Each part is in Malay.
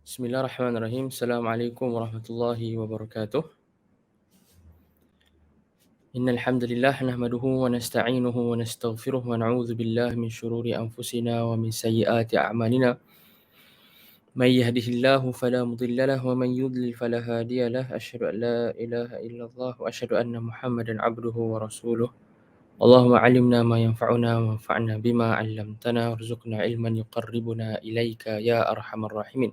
Bismillahirrahmanirrahim. Assalamualaikum warahmatullahi wabarakatuh. Innal hamdalillah nahmaduhu wa nasta'inuhu wa nastaghfiruh wa na'udzu billahi min shururi anfusina wa min sayyiati a'malina. May yahdihillahu fala mudilla lahu wa man yudlil fala hadiya lahu. Asyhadu an la ilaha illallah wa asyhadu anna Muhammadan 'abduhu wa rasuluh. Allahumma 'allimna ma yanfa'una wa anfa'na bima 'allamtana warzuqna ilman yuqarribuna ilaika ya arhamar rahimin.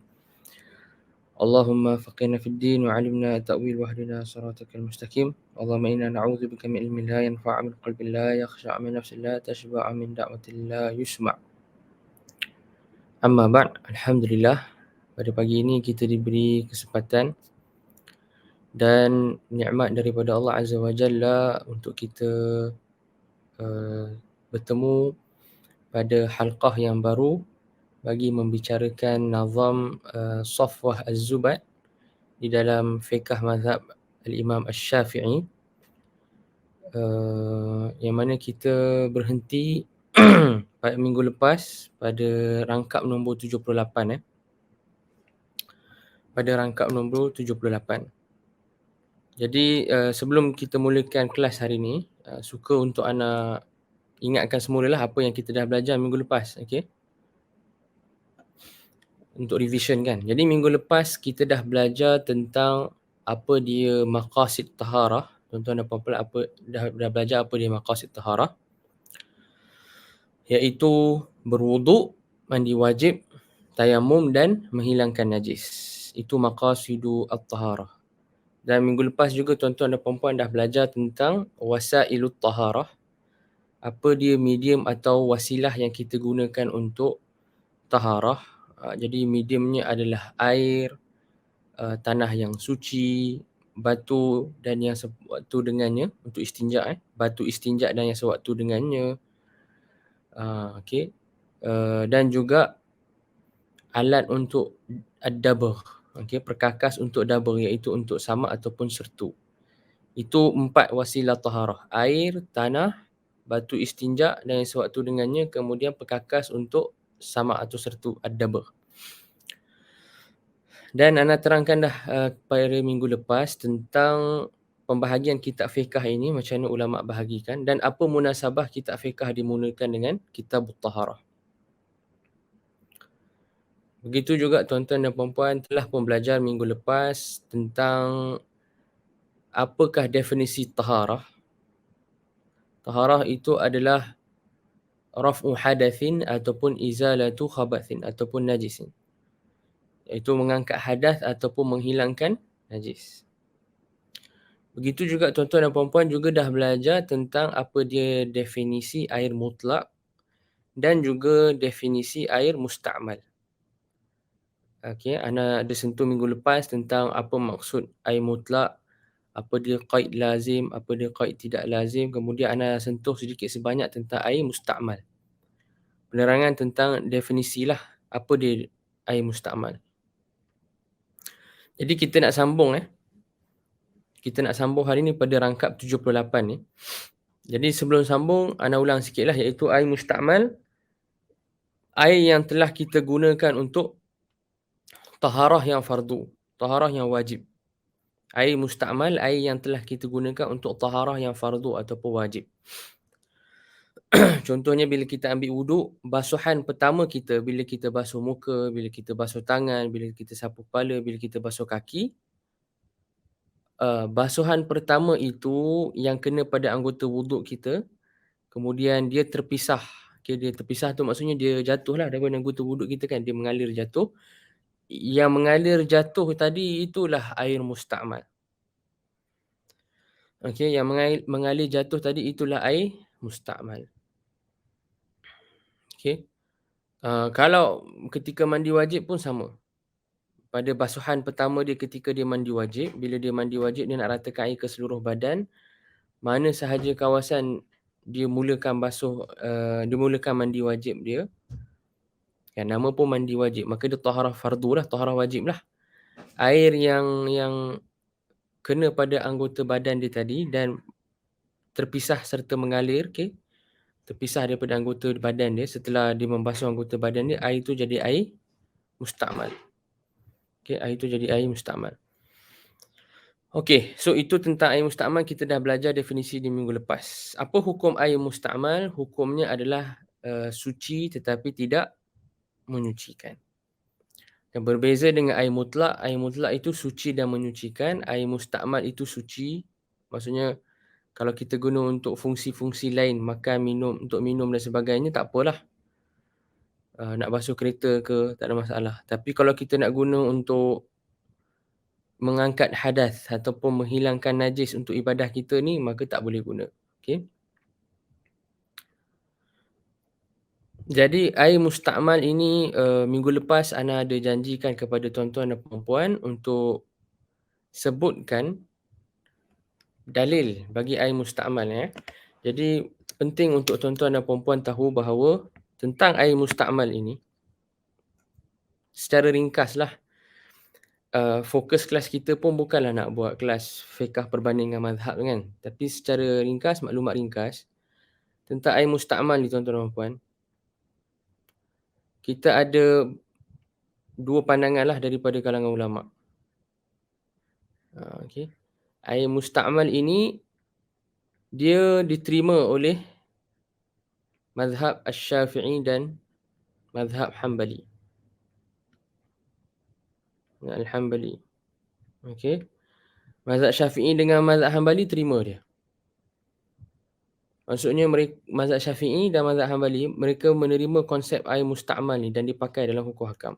اللهم فقهنا في الدين وعلمنا التأويل واهدنا صراطك المستقيم. اللهم إنا نعوذ بك من علم لا ينفع، من قلب لا يخشع، من نفس لا تشبع، من دعوة لا يسمع. Amma ba'd. Alhamdulillah, pada pagi ini kita diberi kesempatan dan nikmat daripada Allah Azza wa Jalla untuk kita bertemu pada halqah yang baru bagi membicarakan nazam Safwah Az-Zubat di dalam fiqh mazhab Al-Imam Asy-Syafi'i, yang mana kita berhenti pada minggu lepas pada rangkap nombor 78. Pada rangkap nombor 78. Jadi sebelum kita mulakan kelas hari ini, suka untuk ana ingatkan semula lah apa yang kita dah belajar minggu lepas, okey? Untuk revision kan. Jadi minggu lepas kita dah belajar tentang apa dia maqasid taharah. Tuan-tuan dan puan-puan dah belajar apa dia maqasid taharah. Iaitu berwuduk, mandi wajib, tayamum dan menghilangkan najis. Itu maqasidu at-taharah. Dan minggu lepas juga tuan-tuan dan puan-puan dah belajar tentang wasailut taharah. Apa dia medium atau wasilah yang kita gunakan untuk taharah. Jadi mediumnya adalah air, tanah yang suci, batu dan yang sewaktu dengannya untuk istinja, batu istinja dan yang sewaktu dengannya. Okey. Dan juga alat untuk ad-dabgh, okey, perkakas untuk dabgh, iaitu untuk samak ataupun sertu. Itu 4 wasilah taharah: air, tanah, batu istinja dan yang sewaktu dengannya, kemudian perkakas untuk samak atau sertu ad-dabgh. Dan ana terangkan dah pada minggu lepas tentang pembahagian kitab fiqh ini, macam mana ulama bahagikan dan apa munasabah kitab fiqh dimulakan dengan kitab taharah. Begitu juga tuan-tuan dan puan-puan telah pun belajar minggu lepas tentang apakah definisi taharah. Taharah itu adalah raf'u hadatsin ataupun izalatu khabathin ataupun najisin. Iaitu mengangkat hadas ataupun menghilangkan najis. Begitu juga tuan-tuan dan puan-puan juga dah belajar tentang apa dia definisi air mutlak dan juga definisi air musta'mal. Okey, ana ada sentuh minggu lepas tentang apa maksud air mutlak, apa dia qaid lazim, apa dia qaid tidak lazim. Kemudian ana sentuh sedikit sebanyak tentang air musta'mal. Penerangan tentang definisi lah apa dia air musta'mal. Jadi kita nak sambung Kita nak sambung hari ni pada rangkap 78 ni. Jadi sebelum sambung, ana ulang sikit lah, iaitu air musta'mal, air yang telah kita gunakan untuk taharah yang fardu, taharah yang wajib. Air musta'mal, air yang telah kita gunakan untuk taharah yang fardu ataupun wajib. Contohnya bila kita ambil wuduk, basuhan pertama kita bila kita basuh muka, bila kita basuh tangan, bila kita sapu kepala, bila kita basuh kaki, basuhan pertama itu yang kena pada anggota wuduk kita, kemudian dia terpisah. Okay, dia terpisah tu maksudnya dia jatuhlah daripada anggota wuduk kita kan, dia mengalir jatuh. Yang mengalir jatuh tadi itulah air musta'mal. Okey, yang mengalir jatuh tadi itulah air musta'mal. Okey. Kalau ketika mandi wajib pun sama. Pada basuhan pertama dia ketika dia mandi wajib, bila dia mandi wajib dia nak ratakan air ke seluruh badan. Mana sahaja kawasan dia mulakan basuh, dia mulakan mandi wajib dia. Kan nama pun mandi wajib, maka dia taharah fardu lah, taharah wajib lah. Air yang kena pada anggota badan dia tadi dan terpisah serta mengalir, okey. Terpisah daripada anggota badan dia, setelah dia membasuh anggota badan dia, air itu jadi air musta'mal. Okey, air itu jadi air mustakmal. Okey, so itu tentang air mustakmal, kita dah belajar definisi di minggu lepas. Apa hukum air mustakmal? Hukumnya adalah suci tetapi tidak menyucikan. Yang berbeza dengan air mutlak itu suci dan menyucikan, air mustakmal itu suci. Maksudnya kalau kita guna untuk fungsi-fungsi lain, makan, minum, untuk minum dan sebagainya, tak apalah. Nak basuh kereta ke, tak ada masalah. Tapi kalau kita nak guna untuk mengangkat hadas ataupun menghilangkan najis untuk ibadah kita ni, maka tak boleh guna. Okey. Jadi air mustakmal ini minggu lepas ana ada janjikan kepada tuan-tuan dan puan-puan untuk sebutkan dalil bagi air mustakmal ya. Jadi penting untuk tuan-tuan dan puan-puan tahu bahawa tentang air mustakmal ini secara ringkaslah, fokus kelas kita pun bukanlah nak buat kelas fiqh perbandingan mazhab kan. Tapi secara ringkas, maklumat ringkas tentang air mustakmal ni tuan-tuan dan puan, kita ada dua pandangan lah daripada kalangan ulama. Okey. Air mustakmal ini dia diterima oleh mazhab Asy-Syafi'i dan mazhab Hanbali. Al-Hanbali. Okey. Mazhab Syafi'i dengan mazhab Hanbali terima dia. Maksudnya mazhab Syafi'i dan mazhab Hanbali, mereka menerima konsep air mustakmal ni dan dipakai dalam hukum hakam.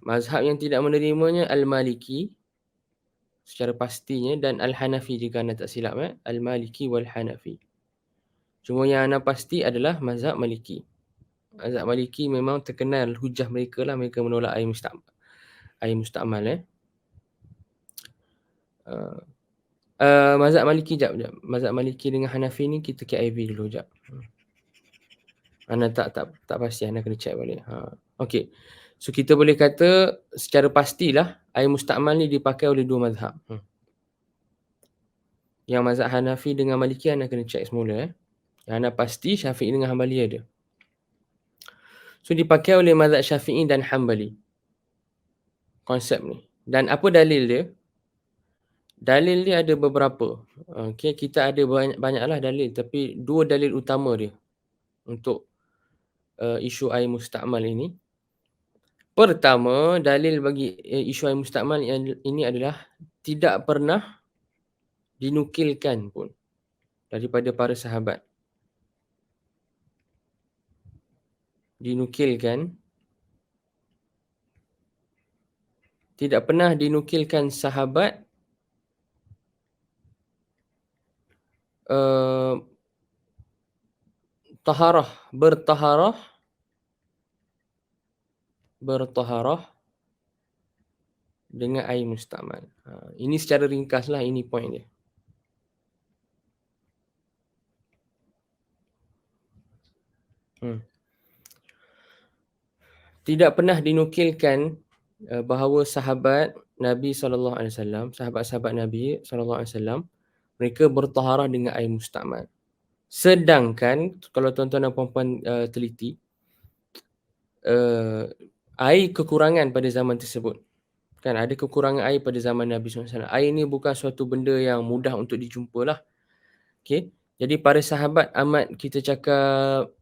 Mazhab yang tidak menerimanya Al-Maliki secara pastinya dan Al-Hanafi jika anda tak silap. Al-Maliki wal-Hanafi. Cuma yang anda pasti adalah mazhab Maliki. Mazhab Maliki memang terkenal hujah mereka lah, mereka menolak air mustakmal. Air mustakmal mazhab Maliki jap. Mazhab Maliki dengan Hanafi ni kita KIV dulu jap. Ana tak pasti, ana kena check balik. Okey. So kita boleh kata secara pastilah air mustakmal ni dipakai oleh dua mazhab. Yang mazhab Hanafi dengan Maliki ana kena check semula. Yang ana pasti Syafi'i dengan Hanbali ada. So dipakai oleh mazhab Syafi'i dan Hanbali konsep ni. Dan apa dalil dia? Dalil dia ada beberapa. Okey, kita ada banyaklah dalil, tapi dua dalil utama dia untuk isu air mustakmal ini. Pertama, dalil bagi isu air mustakmal ini adalah tidak pernah dinukilkan pun daripada para sahabat. Tidak pernah dinukilkan sahabat bertaharah dengan air mustakmal. Ini secara ringkaslah, ini point dia. Tidak pernah dinukilkan bahawa sahabat Nabi SAW, sahabat-sahabat Nabi SAW, mereka bertaharah dengan air mustakmal. Sedangkan kalau tuan-tuan dan puan-puan teliti, air kekurangan pada zaman tersebut. Kan ada kekurangan air pada zaman Nabi SAW. Air ni bukan suatu benda yang mudah untuk dijumpa lah. Okay. Jadi para sahabat amat kita cakap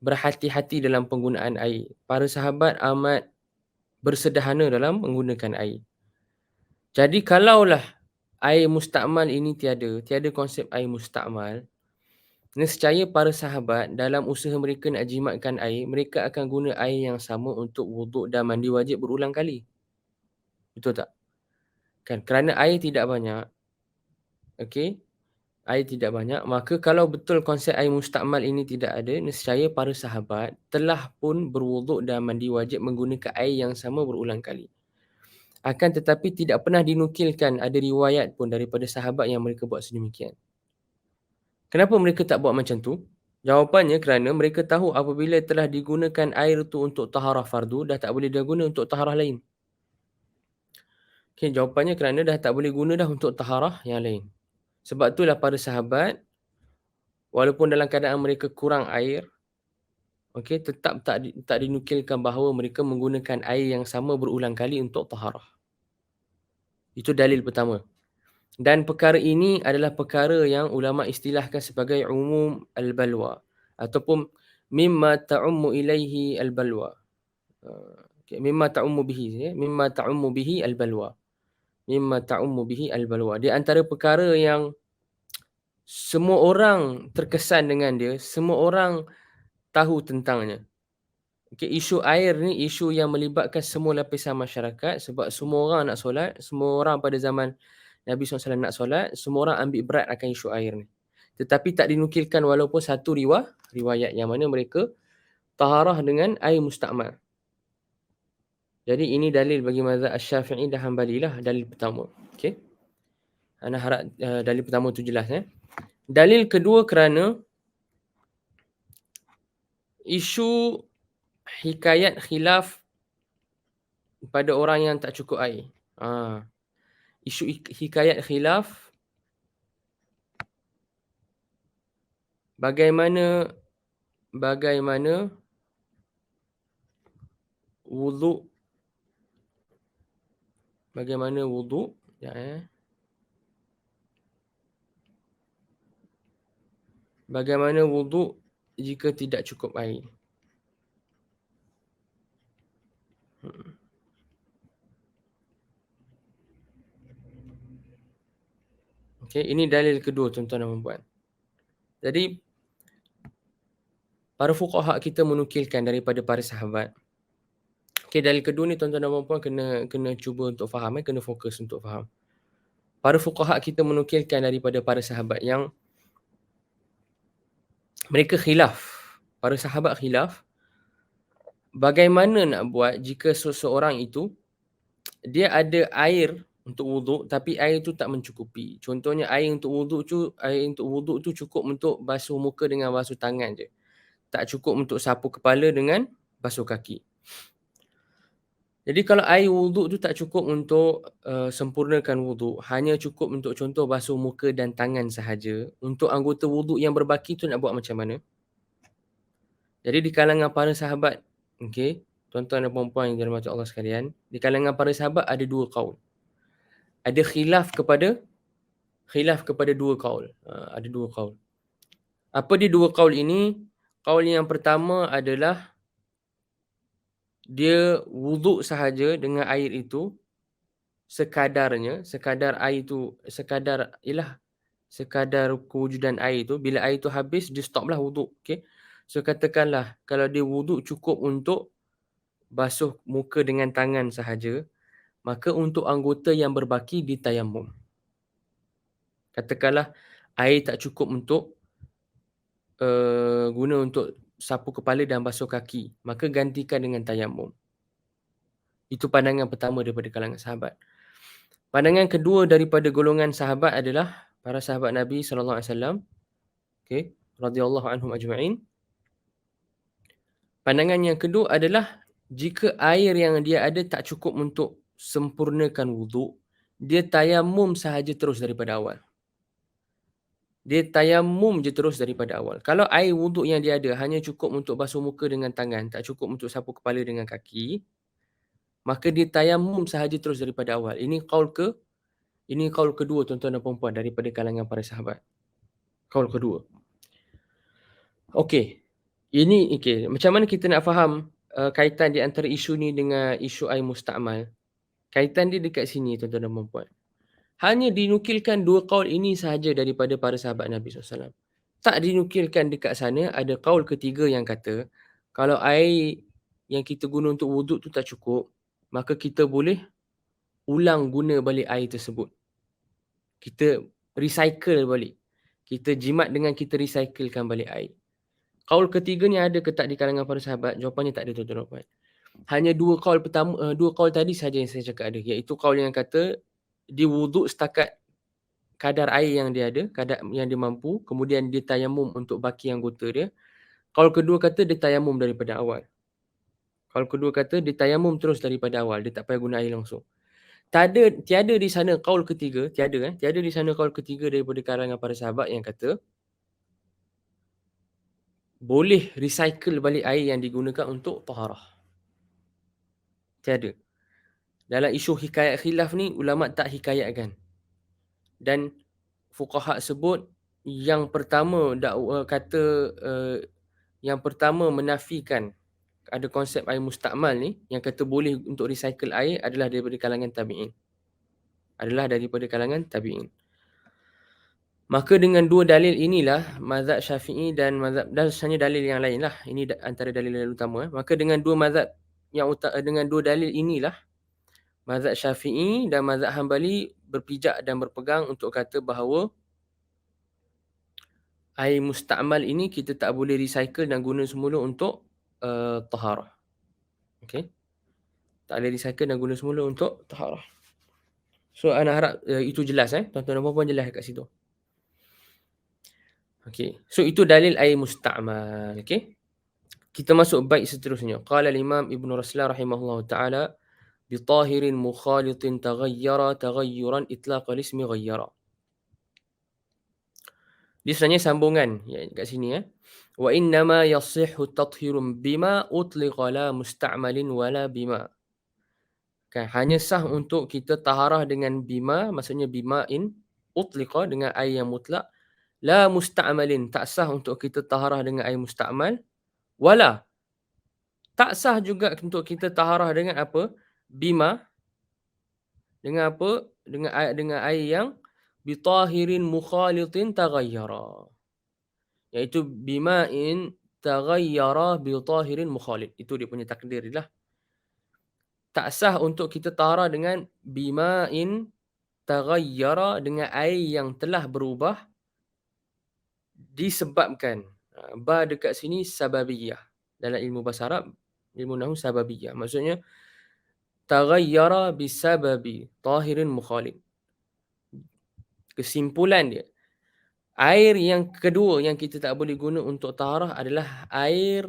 berhati-hati dalam penggunaan air. Para sahabat amat bersederhana dalam menggunakan air. Jadi kalaulah air mustakmal ini tiada konsep air mustakmal, nescaya para sahabat dalam usaha mereka nak jimatkan air, mereka akan guna air yang sama untuk wuduk dan mandi wajib berulang kali. Betul tak? Kan kerana air tidak banyak. Okey. Air tidak banyak, maka kalau betul konsep air mustakmal ini tidak ada, nescaya para sahabat telah pun berwuduk dan mandi wajib menggunakan air yang sama berulang kali. Akan tetapi tidak pernah dinukilkan ada riwayat pun daripada sahabat yang mereka buat sedemikian. Kenapa mereka tak buat macam tu? Jawapannya kerana mereka tahu apabila telah digunakan air itu untuk taharah fardu, dah tak boleh diguna untuk taharah lain. Okay, jawapannya kerana dah tak boleh guna dah untuk taharah yang lain. Sebab itulah para sahabat, walaupun dalam keadaan mereka kurang air, okey, tetap tak dinukilkan bahawa mereka menggunakan air yang sama berulang kali untuk taharah. Itu dalil pertama. Dan perkara ini adalah perkara yang ulama istilahkan sebagai umum al-balwa ataupun mimma ta'ummu ilaihi al-balwa. Okey, mimma ta'ummu bihi ya, mimma ta'ummu bihi al-balwa. Mimma ta'ummu bihi al-balwa. Di antara perkara yang semua orang terkesan dengan dia, semua orang tahu tentangnya. Okey, isu air ni isu yang melibatkan semua lapisan masyarakat sebab semua orang nak solat, semua orang pada zaman Nabi SAW nak solat, semua orang ambil berat akan isu air ni. Tetapi tak dinukilkan walaupun satu riwayat yang mana mereka taharah dengan air musta'mal. Jadi ini dalil bagi mazhab Asy-Syafi'i dan Hanbali lah, dalil pertama. Okey. Ana harap dalil pertama tu jelas Dalil kedua kerana isu hikayat khilaf pada orang yang tak cukup air. Isu hikayat khilaf bagaimana wuduk bagaimana wuduk jika tidak cukup air. Okey, ini dalil kedua tuan-tuan dan puan. Jadi para fuqaha kita menukilkan daripada para sahabat. Okey, dalil kedua ni tuan-tuan dan puan kena cuba untuk faham, kena fokus untuk faham. Para fuqaha kita menukilkan daripada para sahabat yang mereka khilaf. Para sahabat khilaf bagaimana nak buat jika seseorang itu dia ada air untuk wuduk tapi air tu tak mencukupi. Contohnya air untuk wuduk tu cukup untuk basuh muka dengan basuh tangan je. Tak cukup untuk sapu kepala dengan basuh kaki. Jadi kalau air wuduk tu tak cukup untuk sempurnakan wuduk, hanya cukup untuk contoh basuh muka dan tangan sahaja, untuk anggota wuduk yang berbaki tu nak buat macam mana? Jadi di kalangan para sahabat, okey, tuan-tuan dan puan-puan yang dirahmati Allah sekalian, di kalangan para sahabat ada dua kaul. Ada khilaf kepada dua kaul. Ada dua kaul. Apa dia dua kaul ini? Kaul yang pertama adalah dia wuduk sahaja dengan air itu sekadarnya, sekadar kewujudan air itu. Bila air itu habis, dia stoplah wuduk. Okay? So katakanlah kalau dia wuduk cukup untuk basuh muka dengan tangan sahaja, maka untuk anggota yang berbaki ditayamum. Katakanlah air tak cukup untuk guna untuk sapu kepala dan basuh kaki, maka gantikan dengan tayamum. Itu pandangan pertama daripada kalangan sahabat. Pandangan kedua daripada golongan sahabat adalah para sahabat Nabi sallallahu alaihi wasallam, okey, radhiyallahu anhum ajma'in. Pandangan yang kedua adalah jika air yang dia ada tak cukup untuk sempurnakan wuduk, dia tayamum sahaja terus daripada awal. Dia tayamum je terus daripada awal. Kalau air wuduk yang dia ada hanya cukup untuk basuh muka dengan tangan, tak cukup untuk sapu kepala dengan kaki, maka dia tayamum sahaja terus daripada awal. Ini kaul kedua tuan-tuan dan puan-puan daripada kalangan para sahabat. Kaul kedua. Okey. Macam mana kita nak faham kaitan di antara isu ni dengan isu air musta'mal? Kaitan dia dekat sini tuan-tuan dan puan-puan. Hanya dinukilkan dua kaul ini sahaja daripada para sahabat Nabi SAW. Tak dinukilkan dekat sana ada kaul ketiga yang kata kalau air yang kita guna untuk wuduk tu tak cukup, maka kita boleh ulang guna balik air tersebut. Kita recycle balik. Kita jimat dengan kita recyclekan balik air. Kaul ketiga ni ada ke tak di kalangan para sahabat? Jawapannya tak ada tuan-tuan dan puan. Hanya dua kaul tadi saja yang saya cakap ada, iaitu kaul yang kata dia wuduk setakat kadar air yang dia ada, kadar yang dia mampu, kemudian dia tayamum untuk baki anggota dia. Kaul kedua kata dia tayamum daripada awal. Kaul kedua kata dia tayamum terus daripada awal, dia tak payah guna air langsung. Tiada di sana kaul ketiga, tiada di sana kaul ketiga daripada kalangan para sahabat yang kata boleh recycle balik air yang digunakan untuk taharah. Tiada. Dalam isu hikayat khilaf ni, ulama tak hikayatkan. Dan fuqaha sebut yang pertama yang pertama menafikan ada konsep air mustakmal ni, yang kata boleh untuk recycle air adalah daripada kalangan tabi'in. Maka dengan dua dalil inilah mazhab Syafi'i dan sebenarnya dalil yang lain lah. Ini antara dalil-dalil utama. Maka dengan dengan dua dalil inilah mazhab Syafi'i dan mazhab Hambali berpijak dan berpegang untuk kata bahawa air mustakmal ini kita tak boleh recycle dan guna semula untuk taharah. Okey. Tak boleh recycle dan guna semula untuk taharah. So ana harap itu jelas tuan-tuan dan puan-puan, jelas kat situ. Okey. So itu dalil air mustakmal. Okey. Kita masuk bait seterusnya. Qala al-Imam Ibn Raslan rahimahullah taala bi tahirin mukhalitin taghayyara taghayyuran itlaq al-ismi ghayyara. Dia sebenarnya sambungan kat sini Wa innama yasihhu tathhirun bima utliqa la musta'malin wala bima. Kan, hanya sah untuk kita taharah dengan bima, maksudnya bima'in utliqa dengan air yang mutlak, la musta'malin, tak sah untuk kita taharah dengan air musta'mal, wala tak sah juga untuk kita taharah dengan apa? Bima, dengan apa? Dengan air yang bitahirin mukhalitin taghayyara. Iaitu bima'in taghayyara bitahirin mukhalid. Itu dia punya takdir lah. Tak sah untuk kita taharah dengan bima'in taghayyara, dengan air yang telah berubah disebabkan. Ba dekat sini sababiyah. Dalam ilmu bahasa Arab, ilmu nahwu sababiyah. Maksudnya taghayyara bisababi tahirin mukhalid. Kesimpulan dia, air yang kedua yang kita tak boleh guna untuk taharah adalah air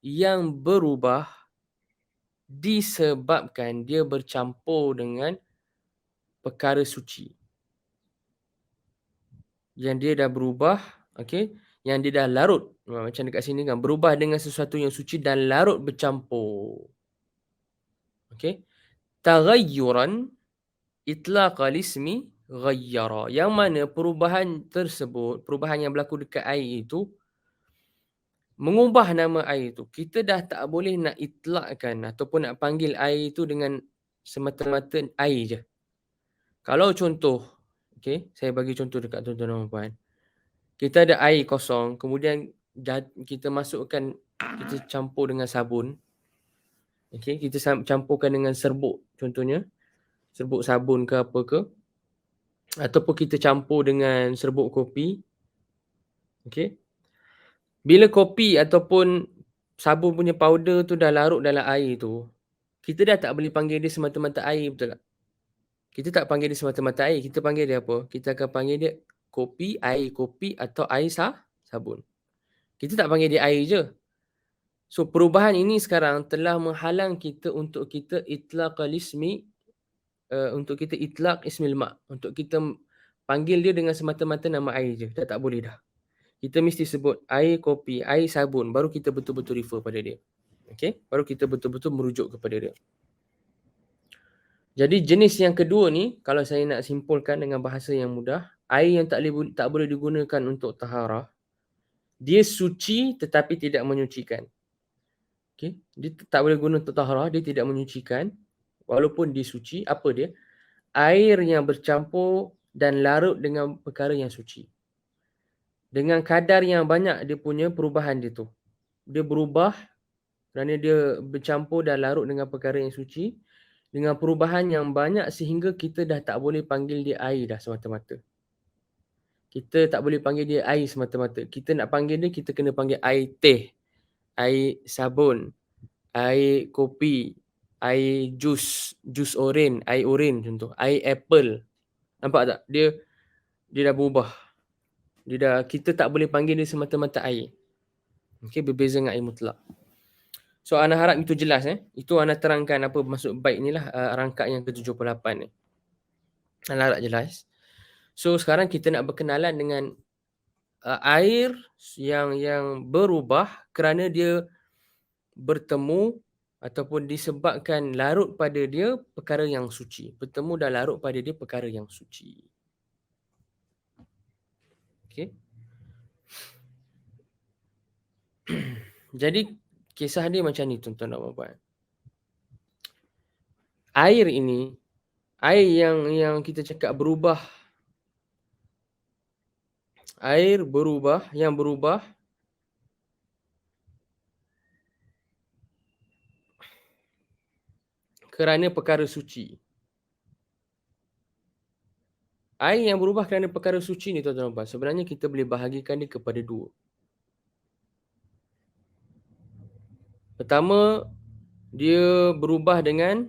yang berubah disebabkan dia bercampur dengan perkara suci. Yang dia dah berubah, okey, yang dia dah larut. Macam dekat sini kan, berubah dengan sesuatu yang suci dan larut bercampur. Okey. Taghayyuran itlaqal ismi ghayyara. Yang mana perubahan tersebut, perubahan yang berlaku dekat air itu, mengubah nama air itu. Kita dah tak boleh nak itlakkan ataupun nak panggil air itu dengan semata-mata air je. Kalau contoh, okey, saya bagi contoh dekat tuan-tuan dan puan. Kita ada air kosong, kemudian kita masukkan, kita campur dengan sabun. Okey, kita campurkan dengan serbuk contohnya. Serbuk sabun ke apa ke. Ataupun kita campur dengan serbuk kopi. Okey. Bila kopi ataupun sabun punya powder tu dah larut dalam air tu, kita dah tak boleh panggil dia semata-mata air, betul tak? Kita tak panggil dia semata-mata air, kita panggil dia apa? Kita akan panggil dia kopi, air kopi atau air sabun. Kita tak panggil dia air je. So perubahan ini sekarang telah menghalang kita untuk kita itlaqal ismi, untuk kita itlaq ismil ma', untuk kita panggil dia dengan semata-mata nama air je. Dah tak boleh dah. Kita mesti sebut air kopi, air sabun, baru kita betul-betul refer pada dia. Okey? Baru kita betul-betul merujuk kepada dia. Jadi jenis yang kedua ni, kalau saya nak simpulkan dengan bahasa yang mudah, air yang tak boleh digunakan untuk taharah, dia suci tetapi tidak menyucikan. Okey? Dia tak boleh guna untuk taharah, dia tidak menyucikan walaupun dia suci. Apa dia? Air yang bercampur dan larut dengan perkara yang suci. Dengan kadar yang banyak dia punya perubahan dia tu. Dia berubah kerana dia bercampur dan larut dengan perkara yang suci. Dengan perubahan yang banyak sehingga kita dah tak boleh panggil dia air dah semata-mata. Kita tak boleh panggil dia air semata-mata. Kita nak panggil dia, kita kena panggil air teh, air sabun, air kopi, air jus oren, air oren contoh, air apple. Nampak tak? Dia dah berubah. Kita tak boleh panggil dia semata-mata air. Okey, berbeza dengan air mutlak. So ana harap itu jelas Itu ana terangkan apa maksud bait ni lah, rangkap yang ke-78 ni. Ana harap jelas. So sekarang kita nak berkenalan dengan Air yang berubah kerana dia bertemu ataupun disebabkan larut pada dia perkara yang suci. Bertemu dan larut pada dia perkara yang suci. Okey. Jadi kisah dia macam ni tuan-tuan dan puan-puan. Air ini, air yang kita cakap berubah, air berubah, yang berubah kerana perkara suci. Air yang berubah kerana perkara suci ni tuan-tuan dan puan, sebenarnya kita boleh bahagikan dia kepada dua. Pertama, dia berubah dengan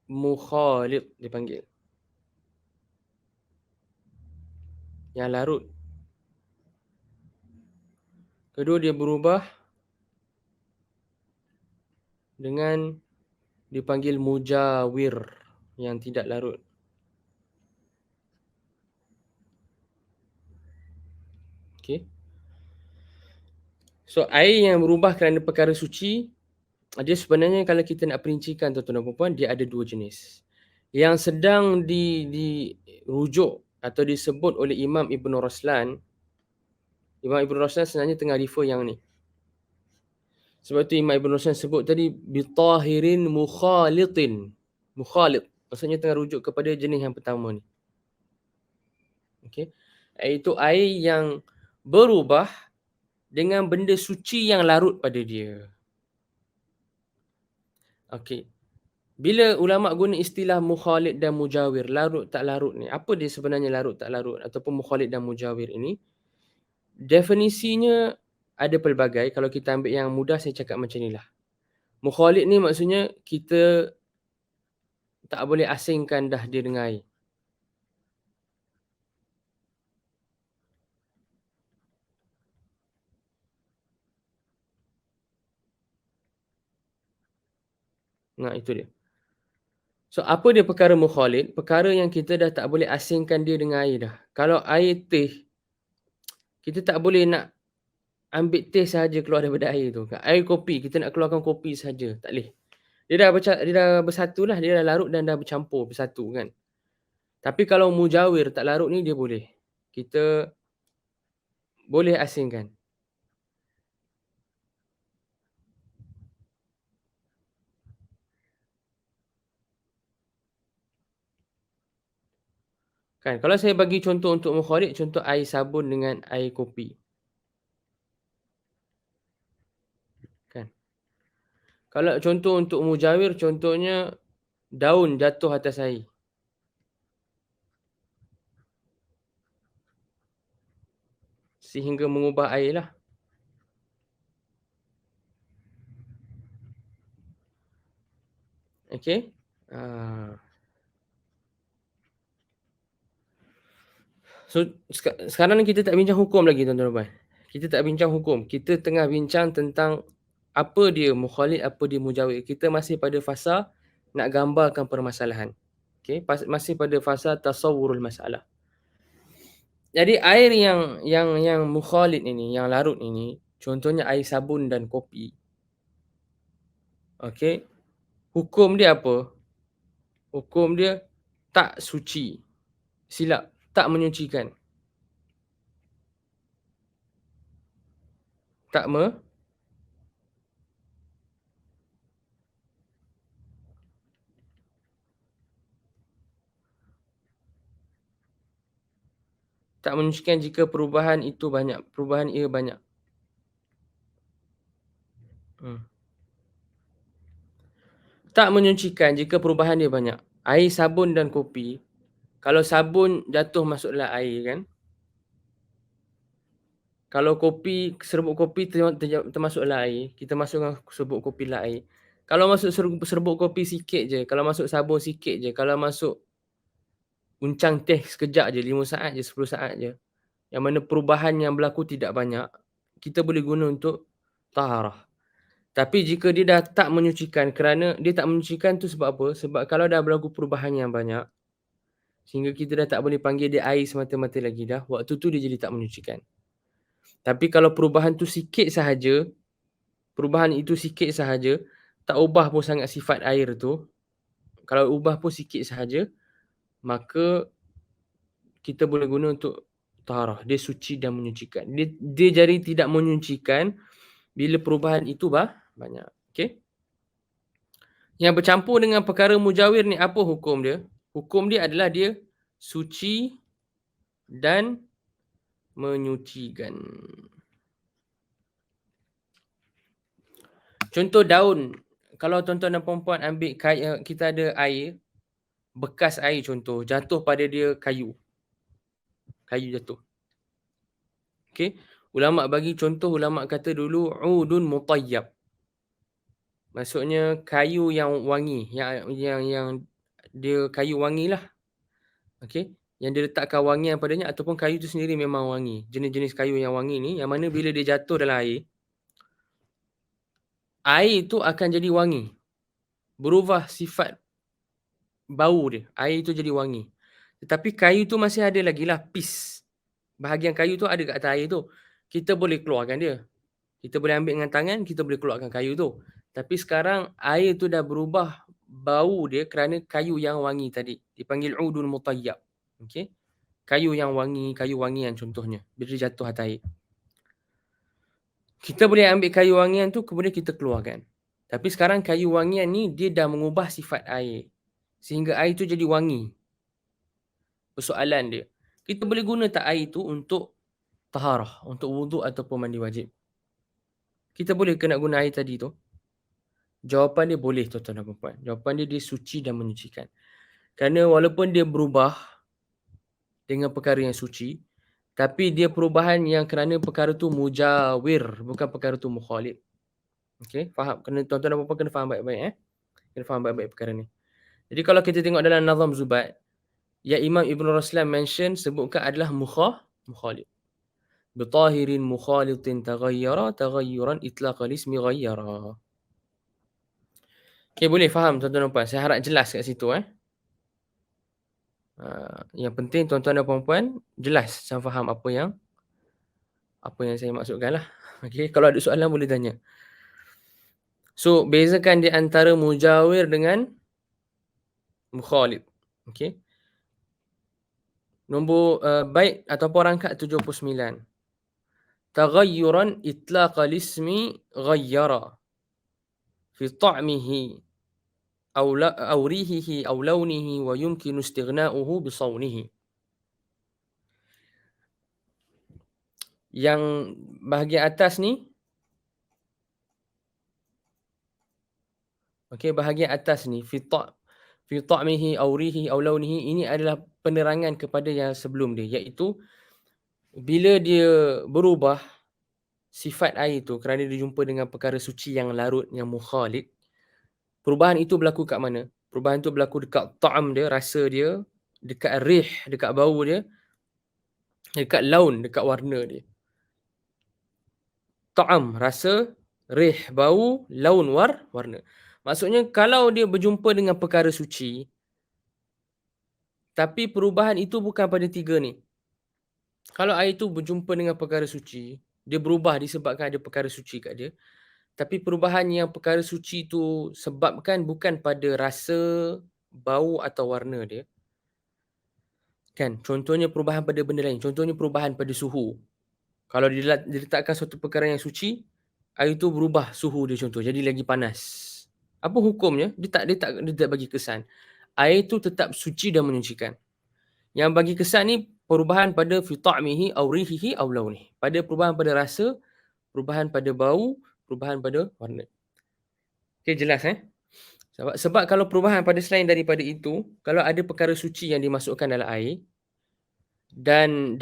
mukhalid dipanggil. Yang larut. Kedua, dia berubah dengan dipanggil mujawir, yang tidak larut. Okey. So air yang berubah kerana perkara suci, dia sebenarnya kalau kita nak perincikan tuan-tuan dan puan-puan, dia ada dua jenis. Yang sedang dirujuk atau disebut oleh Imam Ibn Raslan, Imam Ibn Raslan sebenarnya tengah refer yang ni. Sebab tu Imam Ibn Raslan sebut tadi bitahirin mukhalitin. Mukhalid maksudnya tengah rujuk kepada jenis yang pertama ni. Okey. Iaitu air yang berubah dengan benda suci yang larut pada dia. Okey. Bila ulama guna istilah mukhalid dan mujawir, larut tak larut ni, apa dia sebenarnya larut tak larut ataupun mukhalid dan mujawir ini? Definisinya ada pelbagai. Kalau kita ambil yang mudah, saya cakap macam inilah. Mukhalid ni maksudnya kita tak boleh asingkan dah dia dengan air. Nah, itu dia. So, apa dia perkara mukhalid? Perkara yang kita dah tak boleh asingkan dia dengan air dah. Kalau air teh, kita tak boleh nak ambil teh sahaja keluar daripada air tu. Air kopi, kita nak keluarkan kopi sahaja. Tak boleh. Dia dah bersatu lah. Dia dah larut dan dah bercampur, bersatu kan. Tapi kalau mujawir tak larut ni, dia boleh. Kita boleh asingkan. Kan? Kalau saya bagi contoh untuk mukhalid, contoh air sabun dengan air kopi. Kan? Kalau contoh untuk mujawir, contohnya daun jatuh atas air. Sehingga mengubah air lah. Okey. So, sekarang ni kita tak bincang hukum lagi tuan-tuan dan puan. Kita tak bincang hukum. Kita tengah bincang tentang apa dia mukhalid, apa dia mujawir. Kita masih pada fasa nak gambarkan permasalahan. Okey, masih pada fasa tasawwurul masalah. Jadi air yang mukhalid ini, yang larut ini, contohnya air sabun dan kopi. Okey. Hukum dia apa? Hukum dia tak suci. Silap, tak menyucikan. Tak menyucikan jika perubahan itu banyak. Perubahan ia banyak. Tak menyucikan jika perubahan dia banyak. Air sabun dan kopi, kalau sabun jatuh masuklah air kan. Kalau kopi, serbuk kopi termasuklah air, kita masukkan serbuk kopi lah air. Kalau masuk serbuk kopi sikit je, kalau masuk sabun sikit je, kalau masuk uncang teh sekejap je, 5 saat je, 10 saat je, yang mana perubahan yang berlaku tidak banyak, kita boleh guna untuk taharah. Tapi jika dia dah tak menyucikan, kerana dia tak menyucikan tu sebab apa? Sebab kalau dah berlaku perubahan yang banyak, sehingga kita dah tak boleh panggil dia air semata-mata lagi dah, waktu tu dia jadi tak menyucikan. Tapi kalau perubahan tu sikit sahaja, perubahan itu sikit sahaja, tak ubah pun sangat sifat air tu, kalau ubah pun sikit sahaja, maka kita boleh guna untuk taharah. Dia suci dan menyucikan. Dia jadi tidak menyucikan bila perubahan itu banyak. Okey? Yang bercampur dengan perkara mujawir ni, apa hukum dia? Hukum dia adalah dia suci dan menyucikan. Contoh daun. Kalau tuan-tuan dan puan-puan ambil kita ada air, bekas air contoh, jatuh pada dia kayu. Kayu jatuh. Okey. Ulama bagi contoh, ulama kata dulu udun mutayyab. Maksudnya kayu yang wangi, yang dia kayu wangilah. Okey. Yang dia letakkan wangian padanya ataupun kayu tu sendiri memang wangi. Jenis-jenis kayu yang wangi ni yang mana bila dia jatuh dalam air, air tu akan jadi wangi. Berubah sifat bau dia. Air tu jadi wangi. Tetapi kayu tu masih ada lagi lah piece. Bahagian kayu tu ada kat atas air tu. Kita boleh keluarkan dia. Kita boleh ambil dengan tangan, kita boleh keluarkan kayu tu. Tapi sekarang air tu dah berubah bau dia kerana kayu yang wangi tadi. Dipanggil udun mutayyab. Okey. Kayu yang wangi, kayu wangian contohnya. Bila dia jatuh atas air. Kita boleh ambil kayu wangian tu kemudian kita keluarkan. Tapi sekarang kayu wangian ni dia dah mengubah sifat air. Sehingga air tu jadi wangi. Persoalan dia, kita boleh guna tak air tu untuk taharah, untuk wuduk ataupun mandi wajib? Kita boleh ke nak guna air tadi tu? Jawapan dia boleh, tuan-tuan dan puan-puan. Jawapan dia suci dan menyucikan. Kerana walaupun dia berubah dengan perkara yang suci, tapi dia perubahan yang kerana perkara tu mujawir, bukan perkara tu mukhalif. Okey, faham? Kena tuan-tuan dan puan-puan kena faham baik-baik. Kena faham baik-baik perkara ni. Jadi kalau kita tengok dalam Nazam Zubat, yang Imam Ibn Raslan mention, sebutkan adalah mukhalif. Bitahirin mukhalitin taghayyara taghayyuran itlaqa ismi ghayyara. Okey, boleh faham tuan-tuan dan puan? Saya harap jelas kat situ yang penting tuan-tuan dan puan-puan jelas saya faham apa yang saya maksudkan lah. Okey, kalau ada soalan boleh tanya. So, bezakan di antara mujawir dengan mukhalif. Okey. Nombor bait ataupun rangkaian 79. Taghayyuran itlaqa ismi ghayyara fi ta'mihi aw rihihi aw launihi wa yumkinu istighna'uhu bi sawnihi. Yang bahagian atas ni, okey, bahagian atas ni fi ta'mihi aw rihihi aw launihi, ini adalah penerangan kepada yang sebelum dia, iaitu bila dia berubah sifat air tu kerana dia jumpa dengan perkara suci yang larut, yang mukhalif, perubahan itu berlaku kat mana? Perubahan itu berlaku dekat ta'am dia, rasa dia, dekat rih, dekat bau dia, dekat laun, dekat warna dia. Ta'am, rasa, rih, bau, laun, warna. Maksudnya kalau dia berjumpa dengan perkara suci, tapi perubahan itu bukan pada tiga ni. Kalau air itu berjumpa dengan perkara suci, dia berubah disebabkan ada perkara suci kat dia. Tapi perubahan yang perkara suci itu sebabkan bukan pada rasa, bau atau warna dia. Kan? Contohnya perubahan pada benda lain. Contohnya perubahan pada suhu. Kalau diletakkan suatu perkara yang suci, air itu berubah suhu dia contoh. Jadi lagi panas. Apa hukumnya? Dia tak bagi kesan. Air itu tetap suci dan menyucikan. Yang bagi kesan ni perubahan pada fi ta'mihi aw rihihi aw launihi. Pada perubahan pada rasa, perubahan pada bau, perubahan pada warna. Okey, jelas Sebab kalau perubahan pada selain daripada itu, kalau ada perkara suci yang dimasukkan dalam air dan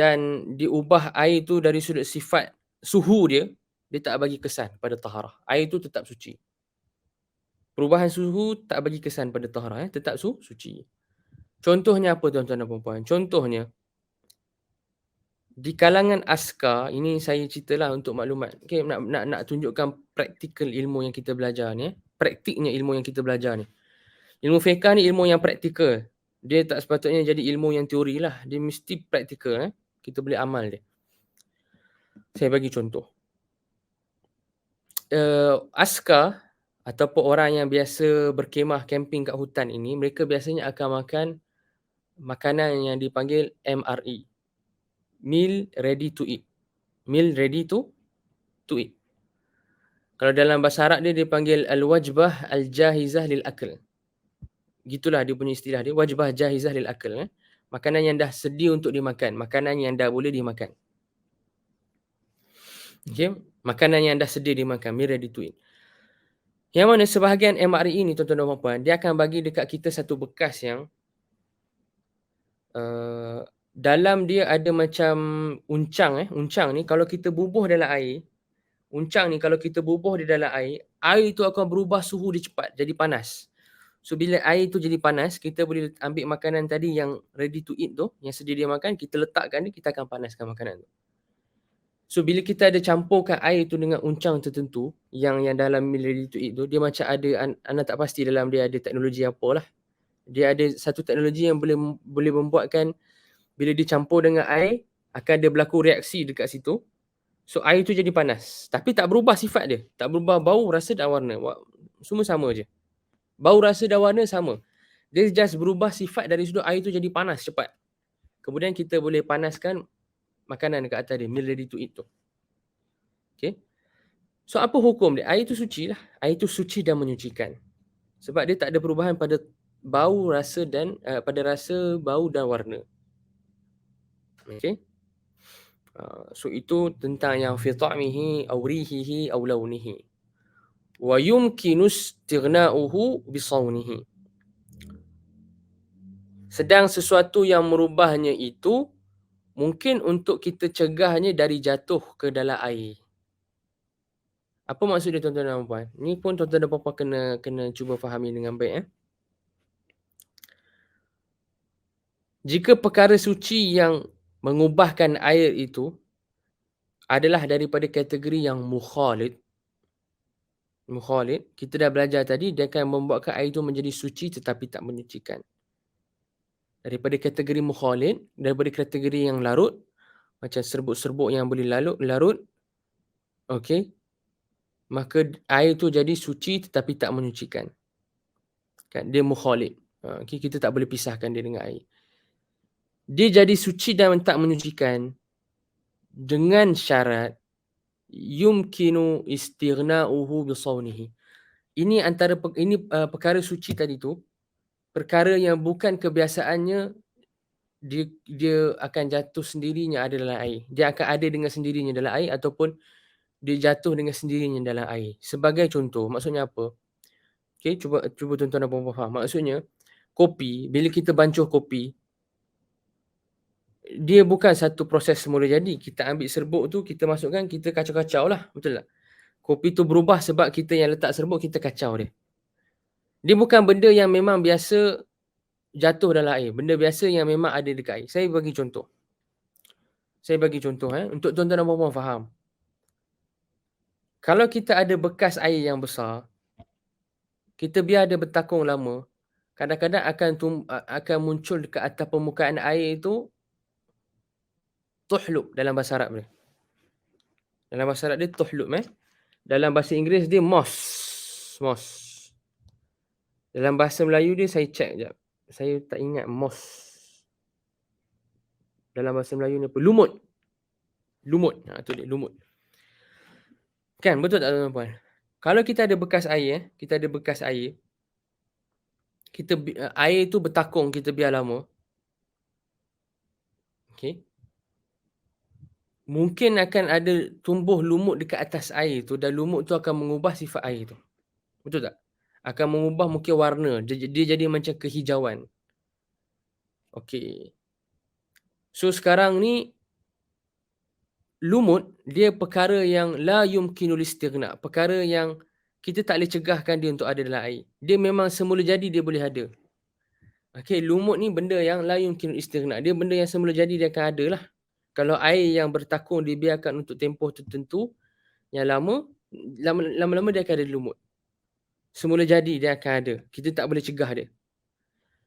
diubah air tu dari sudut sifat suhu dia tak bagi kesan pada taharah. Air tu tetap suci. Perubahan suhu tak bagi kesan pada taharah, tetap suci. Contohnya apa tuan-tuan dan puan-puan? Contohnya Di kalangan askar, ini saya ceritalah untuk maklumat. Okey, nak tunjukkan praktikal ilmu yang kita belajar ni, praktiknya ilmu yang kita belajar ni. Ilmu fiqh ni ilmu yang praktikal. Dia tak sepatutnya jadi ilmu yang teori lah. Dia mesti praktikal. Kita boleh amal dia. Saya bagi contoh. Askar ataupun orang yang biasa berkemah camping kat hutan ini, mereka biasanya akan makan makanan yang dipanggil MRE. Meal ready to eat. Meal ready to eat. Kalau dalam bahasa Arab dia dipanggil al-wajbah al-jahizah lil akl. Gitulah dia punya istilah dia, wajbah jahizah lil akl. Makanan yang dah sedia untuk dimakan, makanan yang dah boleh dimakan. Okey, makanan yang dah sedia dimakan, meal ready to eat. Yang mana sebahagian MRE ni tuan-tuan dan puan, dia akan bagi dekat kita satu bekas yang dalam dia ada macam uncang. Uncang ni kalau kita bubuh dalam air, uncang ni kalau kita bubuh di dalam air tu akan berubah suhu dia cepat, jadi panas. So bila air tu jadi panas, kita boleh ambil makanan tadi yang ready to eat tu, yang sedia dia makan, kita letakkan dia, kita akan panaskan makanan tu. So bila kita ada campurkan air tu dengan uncang tertentu, yang dalam meal ready to eat tu, dia macam ada, anda tak pasti dalam dia ada teknologi apa lah. Dia ada satu teknologi yang boleh membuatkan bila dicampur dengan air, akan ada berlaku reaksi dekat situ. So air tu jadi panas. Tapi tak berubah sifat dia. Tak berubah bau, rasa dan warna. Semua sama je. Bau, rasa dan warna sama. Dia just berubah sifat dari sudut air tu jadi panas cepat. Kemudian kita boleh panaskan makanan dekat atas dia, meal ready to eat tu. Okay. So apa hukum dia? Air tu suci lah. Air tu suci dan menyucikan. Sebab dia tak ada perubahan pada bau, rasa dan pada rasa, bau dan warna. Okay. So itu tentang yang fi ta'mihi aw rihihi aw launihi. Wa yumkinu istighna'uhu bi sawnihi. Sedang sesuatu yang merubahnya itu mungkin untuk kita cegahnya dari jatuh ke dalam air. Apa maksud dia tuan-tuan dan puan? Ni pun tuan-tuan dan puan kena cuba fahami dengan baik. Jika perkara suci yang mengubahkan air itu adalah daripada kategori yang mukhalid, kita dah belajar tadi, dia akan membuatkan air itu menjadi suci tetapi tak menyucikan. Daripada kategori mukhalid, daripada kategori yang larut, macam serbuk-serbuk yang boleh larut, okey, maka air itu jadi suci tetapi tak menyucikan. Kan? Dia mukhalid. Okay, kita tak boleh pisahkan dia dengan air. Dia jadi suci dan tak menyucikan dengan syarat yumkinu istighna'uhu bisawnihi. Ini perkara suci tadi tu, perkara yang bukan kebiasaannya dia akan jatuh sendirinya ada dalam air. Dia akan ada dengan sendirinya dalam air ataupun dia jatuh dengan sendirinya dalam air. Sebagai contoh, maksudnya apa? Okay, cuba tuan-tuan dan puan-puan faham. Maksudnya, kopi, bila kita bancuh kopi, dia bukan satu proses semula jadi. Kita ambil serbuk tu, kita masukkan, kita kacau-kacau lah. Betul tak? Kopi tu berubah sebab kita yang letak serbuk, kita kacau dia. Dia bukan benda yang memang biasa jatuh dalam air. Benda biasa yang memang ada dekat air. Saya bagi contoh. Untuk tuan-tuan dan puan-puan faham. Kalau kita ada bekas air yang besar, kita biar dia bertakung lama, kadang-kadang akan muncul dekat atas permukaan air itu tuhlub dalam bahasa Arab dia. Dalam bahasa Arab dia tuhlub. Dalam bahasa Inggeris dia moss. Dalam bahasa Melayu dia saya check sekejap. Saya tak ingat moss. Dalam bahasa Melayu ni apa? Lumut. Tu dia, lumut. Kan, betul tak tuan-tuan? Kalau kita ada bekas air, air tu bertakung, kita biar lama. Okey. Mungkin akan ada tumbuh lumut dekat atas air tu dan lumut tu akan mengubah sifat air tu. Betul tak? Akan mengubah mungkin warna. Dia jadi macam kehijauan. Okey. So sekarang ni lumut dia perkara yang la yumkinul istighna. Perkara yang kita tak boleh cegahkan dia untuk ada dalam air. Dia memang semula jadi dia boleh ada. Okey, lumut ni benda yang la yumkinul istighna. Dia benda yang semula jadi dia akan ada lah. Kalau air yang bertakung dibiarkan untuk tempoh tertentu yang lama, lama-lama dia akan ada lumut. Semula jadi dia akan ada. Kita tak boleh cegah dia.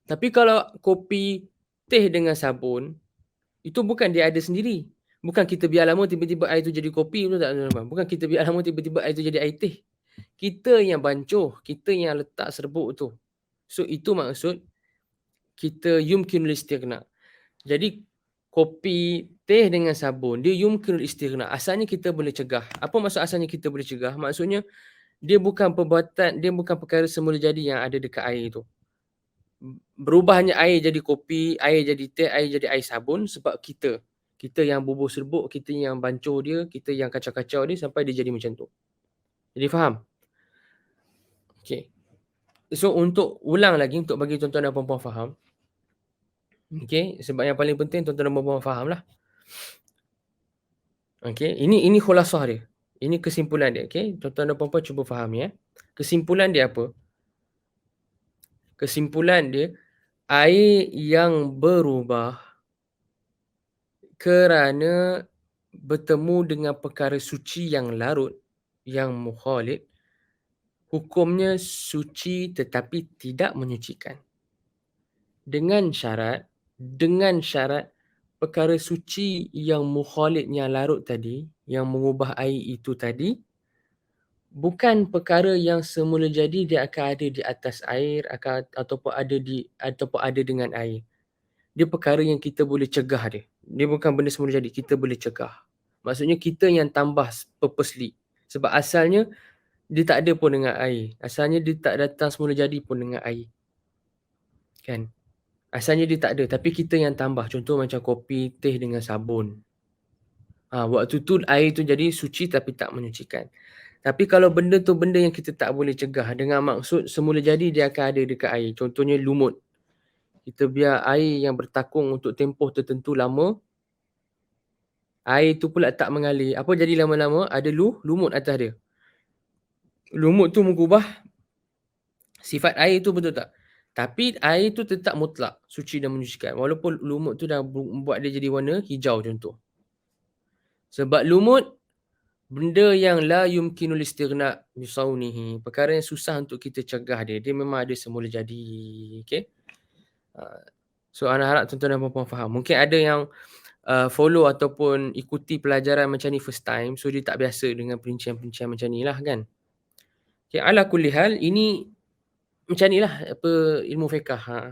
Tapi kalau kopi teh dengan sabun, itu bukan dia ada sendiri. Bukan kita biar lama tiba-tiba air tu jadi kopi, betul tak tuan-tuan? Bukan kita biar lama tiba-tiba air tu jadi air teh. Kita yang bancuh, kita yang letak serbuk tu. So itu maksud kita yumkinul istighna. Jadi kopi teh dengan sabun dia yumkinul istighna. Asalnya kita boleh cegah. Apa maksud asalnya kita boleh cegah? Maksudnya dia bukan perkara semula jadi yang ada dekat air tu. Berubahnya air jadi kopi, air jadi teh, air jadi air sabun sebab kita yang bubuh serbuk, kita yang bancuh dia, kita yang kacau-kacau dia sampai dia jadi macam tu. Jadi faham? Okey. So untuk ulang lagi untuk bagi tuan-tuan dan puan-puan faham. Okey, sebab yang paling penting tuan-tuan dan puan-puan fahamlah. Okey, ini khulasah dia. Ini kesimpulan dia, okey. Tuan-tuan dan puan-puan cuba faham ya. Kesimpulan dia apa? Kesimpulan dia, air yang berubah kerana bertemu dengan perkara suci yang larut, yang mukhalid, hukumnya suci tetapi tidak menyucikan. Dengan syarat perkara suci yang mukhalid, yang larut tadi, yang mengubah air itu tadi, bukan perkara yang semula jadi dia akan ada di atas air ataupun ada dengan air. Dia perkara yang kita boleh cegah dia. Dia bukan benda semula jadi, kita boleh cegah. Maksudnya kita yang tambah purposely. Sebab asalnya dia tak ada pun dengan air. Asalnya dia tak datang semula jadi pun dengan air. Kan? Asalnya dia tak ada, tapi kita yang tambah. Contoh macam kopi, teh dengan sabun. Waktu tu air tu jadi suci tapi tak menyucikan. Tapi kalau benda tu benda yang kita tak boleh cegah dengan maksud semula jadi dia akan ada dekat air. Contohnya lumut. Kita biar air yang bertakung untuk tempoh tertentu lama, air tu pula tak mengalir. Apa jadi lama-lama? Ada lumut atas dia. Lumut tu mengubah sifat air tu, betul tak? Tapi air tu tetap mutlak, suci dan menyucikan. Walaupun lumut tu dah buat dia jadi warna hijau contoh. Sebab lumut benda yang la yumkinul istighna bisaunihi. Perkara yang susah untuk kita cegah dia. Dia memang ada semula jadi. Okay? So, ana harap tuan-tuan dan puan-puan faham. Mungkin ada yang follow ataupun ikuti pelajaran macam ni first time. So, dia tak biasa dengan perincian-perincian macam ni lah kan. Okay, ala kulli hal, ini macam ni lah ilmu fiqah.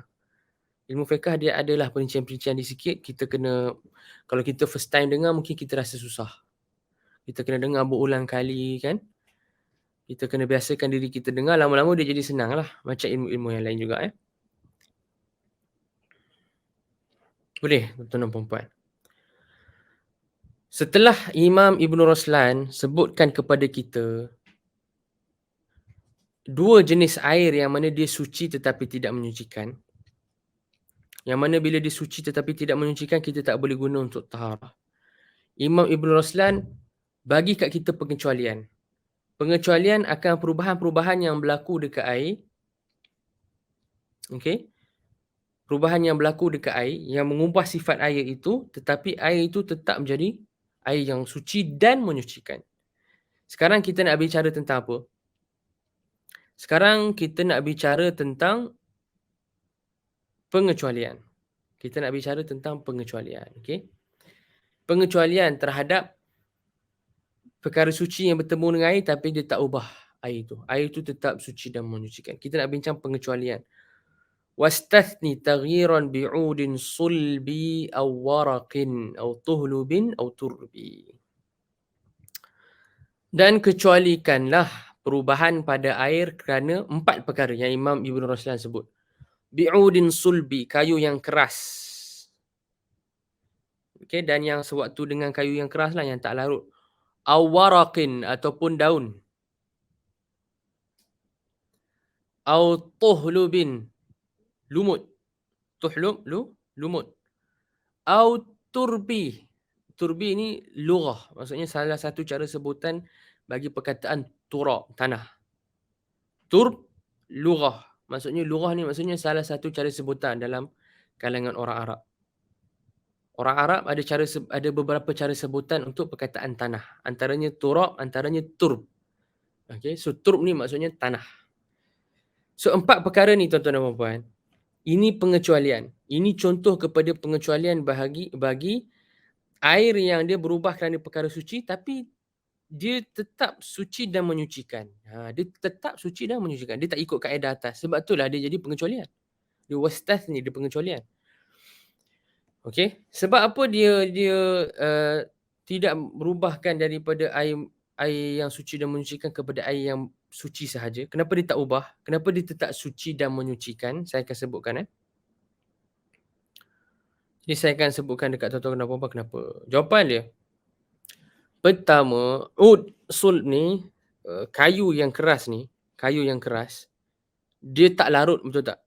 Ilmu fiqah dia adalah perincian-perincian dia sikit. Kita kena, kalau kita first time dengar mungkin kita rasa susah. Kita kena dengar berulang kali kan. Kita kena biasakan diri kita dengar, lama-lama dia jadi senang lah. Macam ilmu-ilmu yang lain juga. Boleh tuan-tuan dan puan-puan. Setelah Imam Ibn Ruslan sebutkan kepada kita dua jenis air yang mana dia suci tetapi tidak menyucikan. Yang mana bila dia suci tetapi tidak menyucikan, kita tak boleh guna untuk taharah. Imam Ibn Ruslan bagi kat kita pengecualian. Pengecualian akan perubahan-perubahan yang berlaku dekat air. Okey. Perubahan yang berlaku dekat air yang mengubah sifat air itu, tetapi air itu tetap menjadi air yang suci dan menyucikan. Sekarang kita nak bicara tentang apa? Sekarang kita nak bicara tentang pengecualian. Kita nak bicara tentang pengecualian. Okay? Pengecualian terhadap perkara suci yang bertemu dengan air tapi dia tak ubah air itu. Air itu tetap suci dan menyucikan. Kita nak bincang pengecualian. Wastathni taghyiran bi'udin sulbi aw waraqin aw tuhlubin aw turbi. Dan kecualikanlah perubahan pada air kerana 4 perkara yang Imam Ibn Ruslan sebut. Bi'udin sulbi, kayu yang keras. Okay, dan yang sewaktu dengan kayu yang keras lah, yang tak larut. Awaraqin, ataupun daun. Tuhlubin, lumut. Lumut. Turbi. Turbi ni lughah. Maksudnya salah satu cara sebutan bagi perkataan turab, tanah. Turb, lughah. Maksudnya lughah ni maksudnya salah satu cara sebutan dalam kalangan orang Arab. Orang Arab ada beberapa cara sebutan untuk perkataan tanah. Antaranya turab, antaranya turb. Okey, so turb ni maksudnya tanah. So 4 perkara ni tuan-tuan dan puan-puan, ini pengecualian. Ini contoh kepada pengecualian bagi air yang dia berubah kerana perkara suci tapi dia tetap suci dan menyucikan. Dia tetap suci dan menyucikan. Dia tak ikut kaedah atas. Sebab itulah dia jadi pengecualian. Dia wastathni, dia pengecualian. Okey. Sebab apa dia tidak berubahkan daripada air yang suci dan menyucikan kepada air yang suci sahaja? Kenapa dia tak ubah? Kenapa dia tetap suci dan menyucikan? Saya akan sebutkan. Jadi saya akan sebutkan dekat tuan-tuan dan puan-puan kenapa. Jawapan dia, pertama, sulb ni, kayu yang keras, dia tak larut, betul tak?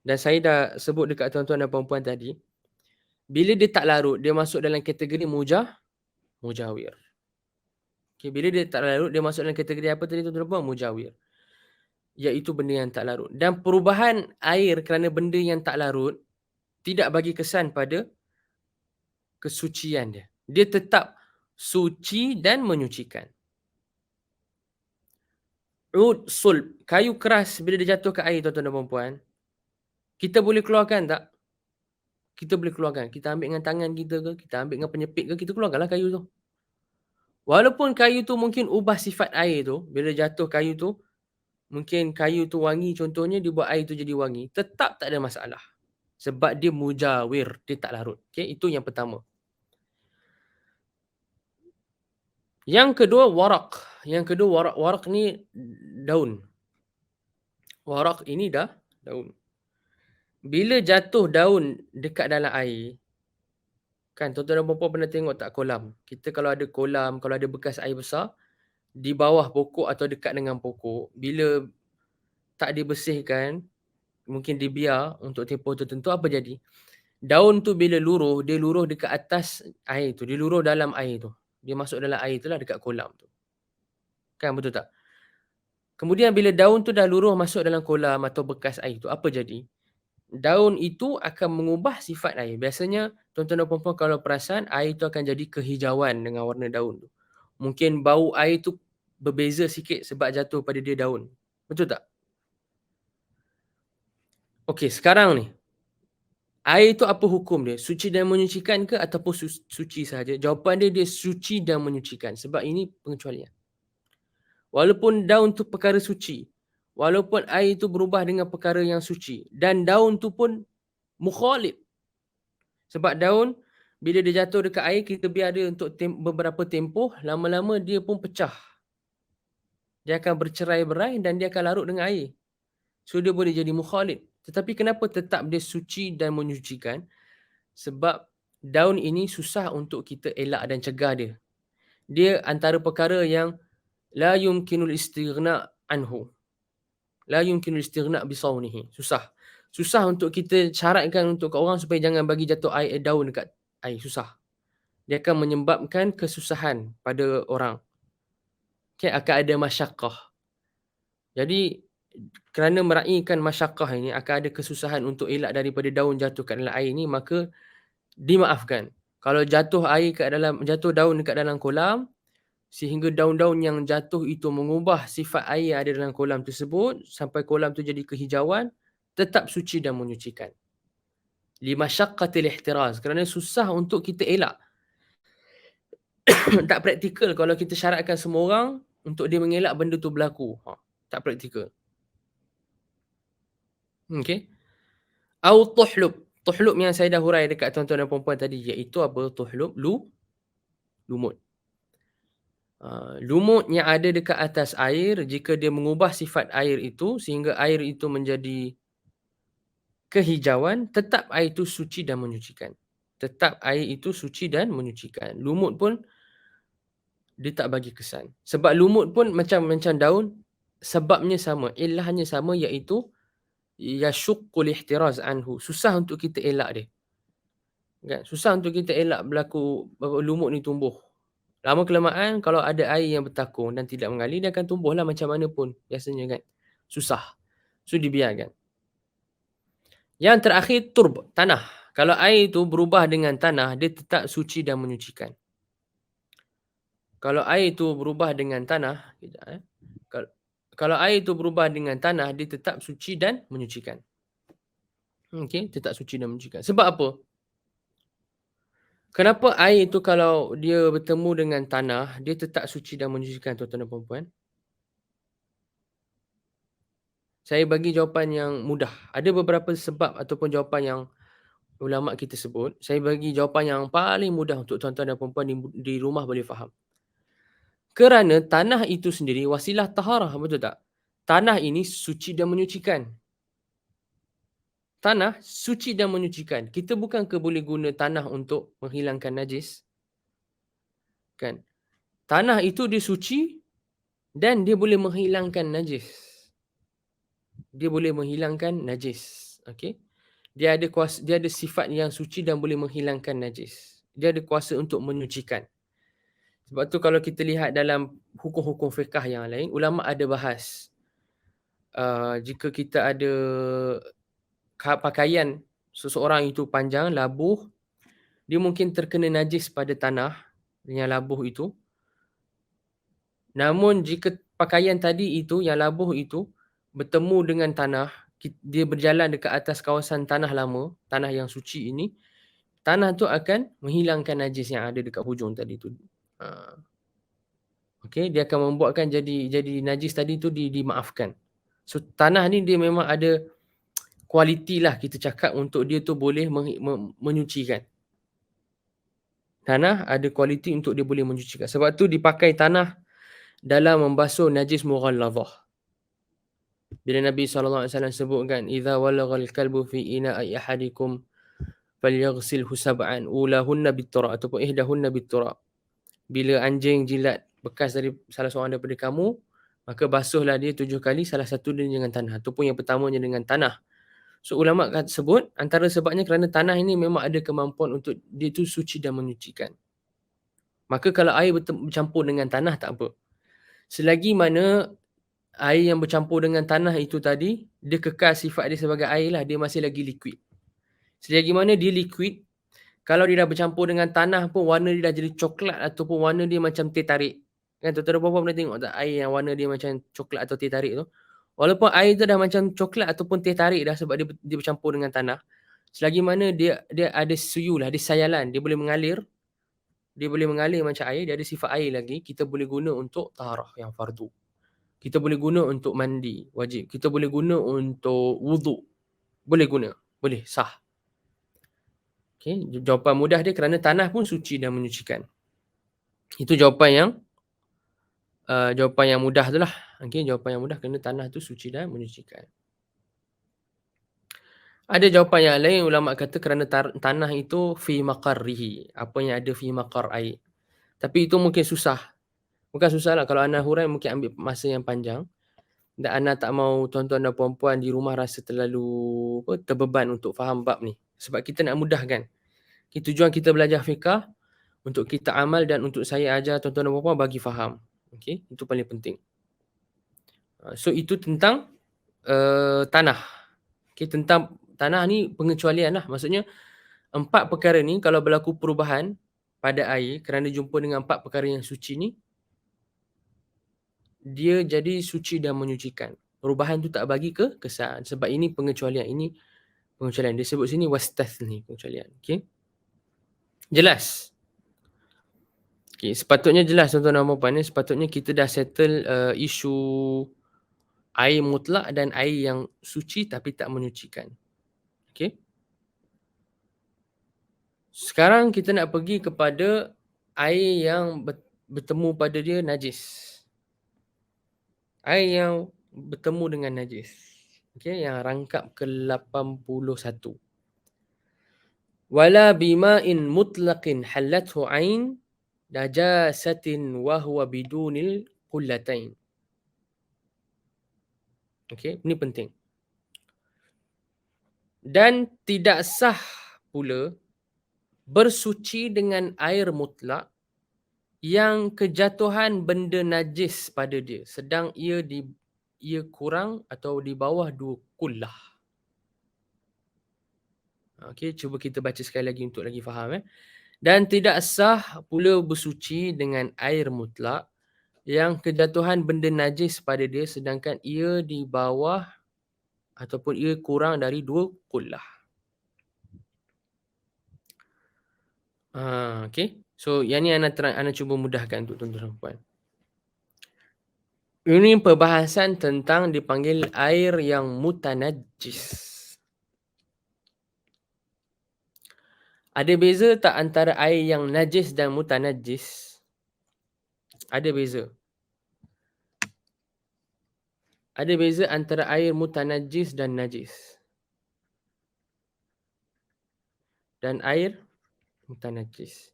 Dan saya dah sebut dekat tuan-tuan dan puan-puan tadi, bila dia tak larut, dia masuk dalam kategori mujawir. Okay, bila dia tak larut, dia masuk dalam kategori apa tadi tuan-tuan dan puan? Mujawir. Iaitu benda yang tak larut. Dan perubahan air kerana benda yang tak larut, tidak bagi kesan pada kesucian dia. Dia tetap suci dan menyucikan. Sulb, kayu keras bila dia jatuh ke air tuan-tuan dan puan-puan, kita boleh keluarkan tak? Kita boleh keluarkan. Kita ambil dengan tangan kita ke, kita ambil dengan penyepit ke, kita keluarkanlah kayu tu. Walaupun kayu tu mungkin ubah sifat air tu, bila jatuh kayu tu, mungkin kayu tu wangi contohnya, dia buat air tu jadi wangi, tetap tak ada masalah. Sebab dia mujawir, dia tak larut. Okay, itu yang pertama. Yang kedua, warak. Warak ni daun. Warak ini dah daun. Bila jatuh daun dekat dalam air, kan tuan-tuan dan puan-puan pernah tengok tak kolam? Kita kalau ada kolam, kalau ada bekas air besar, di bawah pokok atau dekat dengan pokok, bila tak dibersihkan, mungkin dibiar untuk tempoh tertentu, apa jadi? Daun tu bila luruh, dia luruh dekat atas air tu, dia luruh dalam air tu. Dia masuk dalam air tu lah dekat kolam tu. Kan betul tak? Kemudian bila daun tu dah luruh masuk dalam kolam atau bekas air tu, apa jadi? Daun itu akan mengubah sifat air. Biasanya tuan-tuan dan puan-puan kalau perasan, air tu akan jadi kehijauan dengan warna daun tu. Mungkin bau air tu berbeza sikit sebab jatuh pada dia daun. Betul tak? Okey, sekarang ni, air tu apa hukum dia? Suci dan menyucikan ke ataupun suci sahaja? Jawapan dia suci dan menyucikan. Sebab ini pengecualian. Walaupun daun tu perkara suci, walaupun air tu berubah dengan perkara yang suci, dan daun tu pun mukhalid. Sebab daun, bila dia jatuh dekat air, kita biar dia untuk beberapa tempoh, lama-lama dia pun pecah. Dia akan bercerai-berai dan dia akan larut dengan air. So dia boleh jadi mukhalid. Tetapi kenapa tetap dia suci dan menyucikan? Sebab daun ini susah untuk kita elak dan cegah dia. Dia antara perkara yang la yumkinul istighna anhu. La yumkinul istighna bisawnihi. Susah. Susah untuk kita syaratkan untuk orang supaya jangan bagi jatuh air daun dekat air. Susah. Dia akan menyebabkan kesusahan pada orang. Okay, akan ada masyakkah. Jadi kerana meraihkan masyakkah ini, akan ada kesusahan untuk elak daripada daun jatuh kat dalam air ni, maka dimaafkan. Kalau jatuh daun dekat dalam kolam, sehingga daun-daun yang jatuh itu mengubah sifat air yang ada dalam kolam tersebut, sampai kolam tu jadi kehijauan, tetap suci dan menyucikan. Limasyaqqatil ihtiraz, kerana susah untuk kita elak. Tak praktikal kalau kita syaratkan semua orang untuk dia mengelak benda tu berlaku. Tak praktikal. Okey. Au tuhlub. Tuhlub yang saya dah hurai dekat tuan-tuan dan puan-puan tadi, iaitu apa? Tuhlub, lumut. Lumut yang ada dekat atas air, jika dia mengubah sifat air itu sehingga air itu menjadi kehijauan, tetap air itu suci dan menyucikan. Tetap air itu suci dan menyucikan. Lumut pun dia tak bagi kesan. Sebab lumut pun macam daun, sebabnya sama, ilahnya sama, iaitu yashuqqul ihtiraz anhu. Susah untuk kita elak dia. Kan? Susah untuk kita elak berlaku lumut ni tumbuh. Lama kelamaan kalau ada air yang bertakung dan tidak mengalir, dia akan tumbuhlah macam mana pun biasanya kan. Susah. So dibiarkan. Yang terakhir turb, tanah. Kalau air itu berubah dengan tanah, dia tetap suci dan menyucikan. Kalau air itu berubah dengan tanah, kejap Kal kalau air itu berubah dengan tanah, dia tetap suci dan menyucikan. Okey, tetap suci dan menyucikan. Sebab apa? Kenapa air itu kalau dia bertemu dengan tanah, dia tetap suci dan menyucikan, tuan-tuan dan puan-puan? Saya bagi jawapan yang mudah. Ada beberapa sebab ataupun jawapan yang ulama kita sebut. Saya bagi jawapan yang paling mudah untuk tuan-tuan dan puan-puan di rumah boleh faham. Kerana tanah itu sendiri wasilah taharah, betul tak? Tanah ini suci dan menyucikan. Tanah suci dan menyucikan. Kita bukan ke boleh guna tanah untuk menghilangkan najis? Kan? Tanah itu dia suci dan dia boleh menghilangkan najis. Dia boleh menghilangkan najis. Okey? Dia ada kuasa, dia ada sifat yang suci dan boleh menghilangkan najis. Dia ada kuasa untuk menyucikan. Sebab tu kalau kita lihat dalam hukum-hukum fiqh yang lain, ulama ada bahas jika kita ada pakaian seseorang itu panjang, labuh, dia mungkin terkena najis pada tanah yang labuh itu. Namun jika pakaian tadi itu, yang labuh itu, bertemu dengan tanah, dia berjalan dekat atas kawasan tanah lama, tanah yang suci ini, tanah tu akan menghilangkan najis yang ada dekat hujung tadi tu. Okey, dia akan membuatkan jadi najis tadi tu dimaafkan. So tanah ni dia memang ada kualiti lah kita cakap untuk dia tu boleh menyucikan. Tanah ada kualiti untuk dia boleh menyucikan. Sebab tu dipakai tanah dalam membasuh najis mughalladhah. Bila Nabi SAW sebutkan, "Idza walaghal kalbu fi ina'i ahadikum falyaghsilhu sab'an ulahunna bit-turab," ataupun ihdahunna bit-turab. Bila anjing jilat bekas dari salah seorang daripada kamu, maka basuhlah dia 7 kali, salah satu dia dengan tanah. Ataupun yang pertamanya dengan tanah. So ulama' sebut antara sebabnya kerana tanah ini memang ada kemampuan untuk dia tu suci dan menyucikan. Maka kalau air bercampur dengan tanah tak apa. Selagi mana air yang bercampur dengan tanah itu tadi, dia kekal sifat dia sebagai air lah, dia masih lagi liquid. Selagi mana dia liquid, kalau dia dah bercampur dengan tanah pun warna dia dah jadi coklat ataupun warna dia macam teh tarik. Kan tuan-tuan dan puan-puan pernah tengok tak air yang warna dia macam coklat atau teh tarik tu? Walaupun air tu dah macam coklat ataupun teh tarik dah sebab dia bercampur dengan tanah. Selagi mana dia ada suyu lah, dia sayalan, dia boleh mengalir. Dia boleh mengalir macam air, dia ada sifat air lagi, kita boleh guna untuk taharah yang fardu. Kita boleh guna untuk mandi wajib. Kita boleh guna untuk wuduk. Boleh guna. Boleh, sah. Okay. Jawapan mudah dia kerana tanah pun suci dan menyucikan. Itu jawapan yang mudah tu lah. Okay, jawapan yang mudah kerana tanah tu suci dan menyucikan. Ada jawapan yang lain, ulama' kata kerana tanah itu fi maqarrihi. Apa yang ada fi maqar air. Tapi itu mungkin susah. Bukan susah lah. Kalau Ana hurai mungkin ambil masa yang panjang. Dan Ana tak mau tuan-tuan dan puan-puan di rumah rasa terlalu terbeban untuk faham bab ni. Sebab kita nak mudahkan. Tujuan kita belajar fiqah untuk kita amal dan untuk saya ajar tuan-tuan dan puan-puan bagi faham. Okey, itu paling penting. So itu tentang tanah. Okey, tentang tanah ni pengecualian lah. Maksudnya 4 perkara ni kalau berlaku perubahan pada air kerana jumpa dengan 4 perkara yang suci ni, dia jadi suci dan menyucikan. Perubahan tu tak bagi kesan. Sebab ini pengecualian. Ini pengecualian. Dia sebut sini wastathni, pengecualian. Okey. Jelas? Okey, sepatutnya jelas tuan-tuan dan puan-puan. Sepatutnya kita dah settle isu air mutlak dan air yang suci tapi tak menyucikan. Okey. Sekarang kita nak pergi kepada air yang bertemu pada dia najis. Air yang bertemu dengan najis. Okey, yang rangkap ke-81. Wala bima'in mutlaqin halathu ain najasatin wa huwa bidunil qullatain. Okey, ini penting. Dan tidak sah pula bersuci dengan air mutlak yang kejatuhan benda najis pada dia sedang ia kurang atau di bawah 2 kullah. Okey, cuba kita baca sekali lagi untuk lagi faham. Dan tidak sah pula bersuci dengan air mutlak yang kejatuhan benda najis pada dia sedangkan ia di bawah ataupun ia kurang dari 2 qullah. Okey. So yang ni ana cuba mudahkan untuk tuan-tuan dan puan. Ini perbahasan tentang dipanggil air yang mutanajjis. Ada beza tak antara air yang najis dan mutanajjis? Ada beza. Ada beza antara air mutanajjis dan najis. Dan air mutanajjis.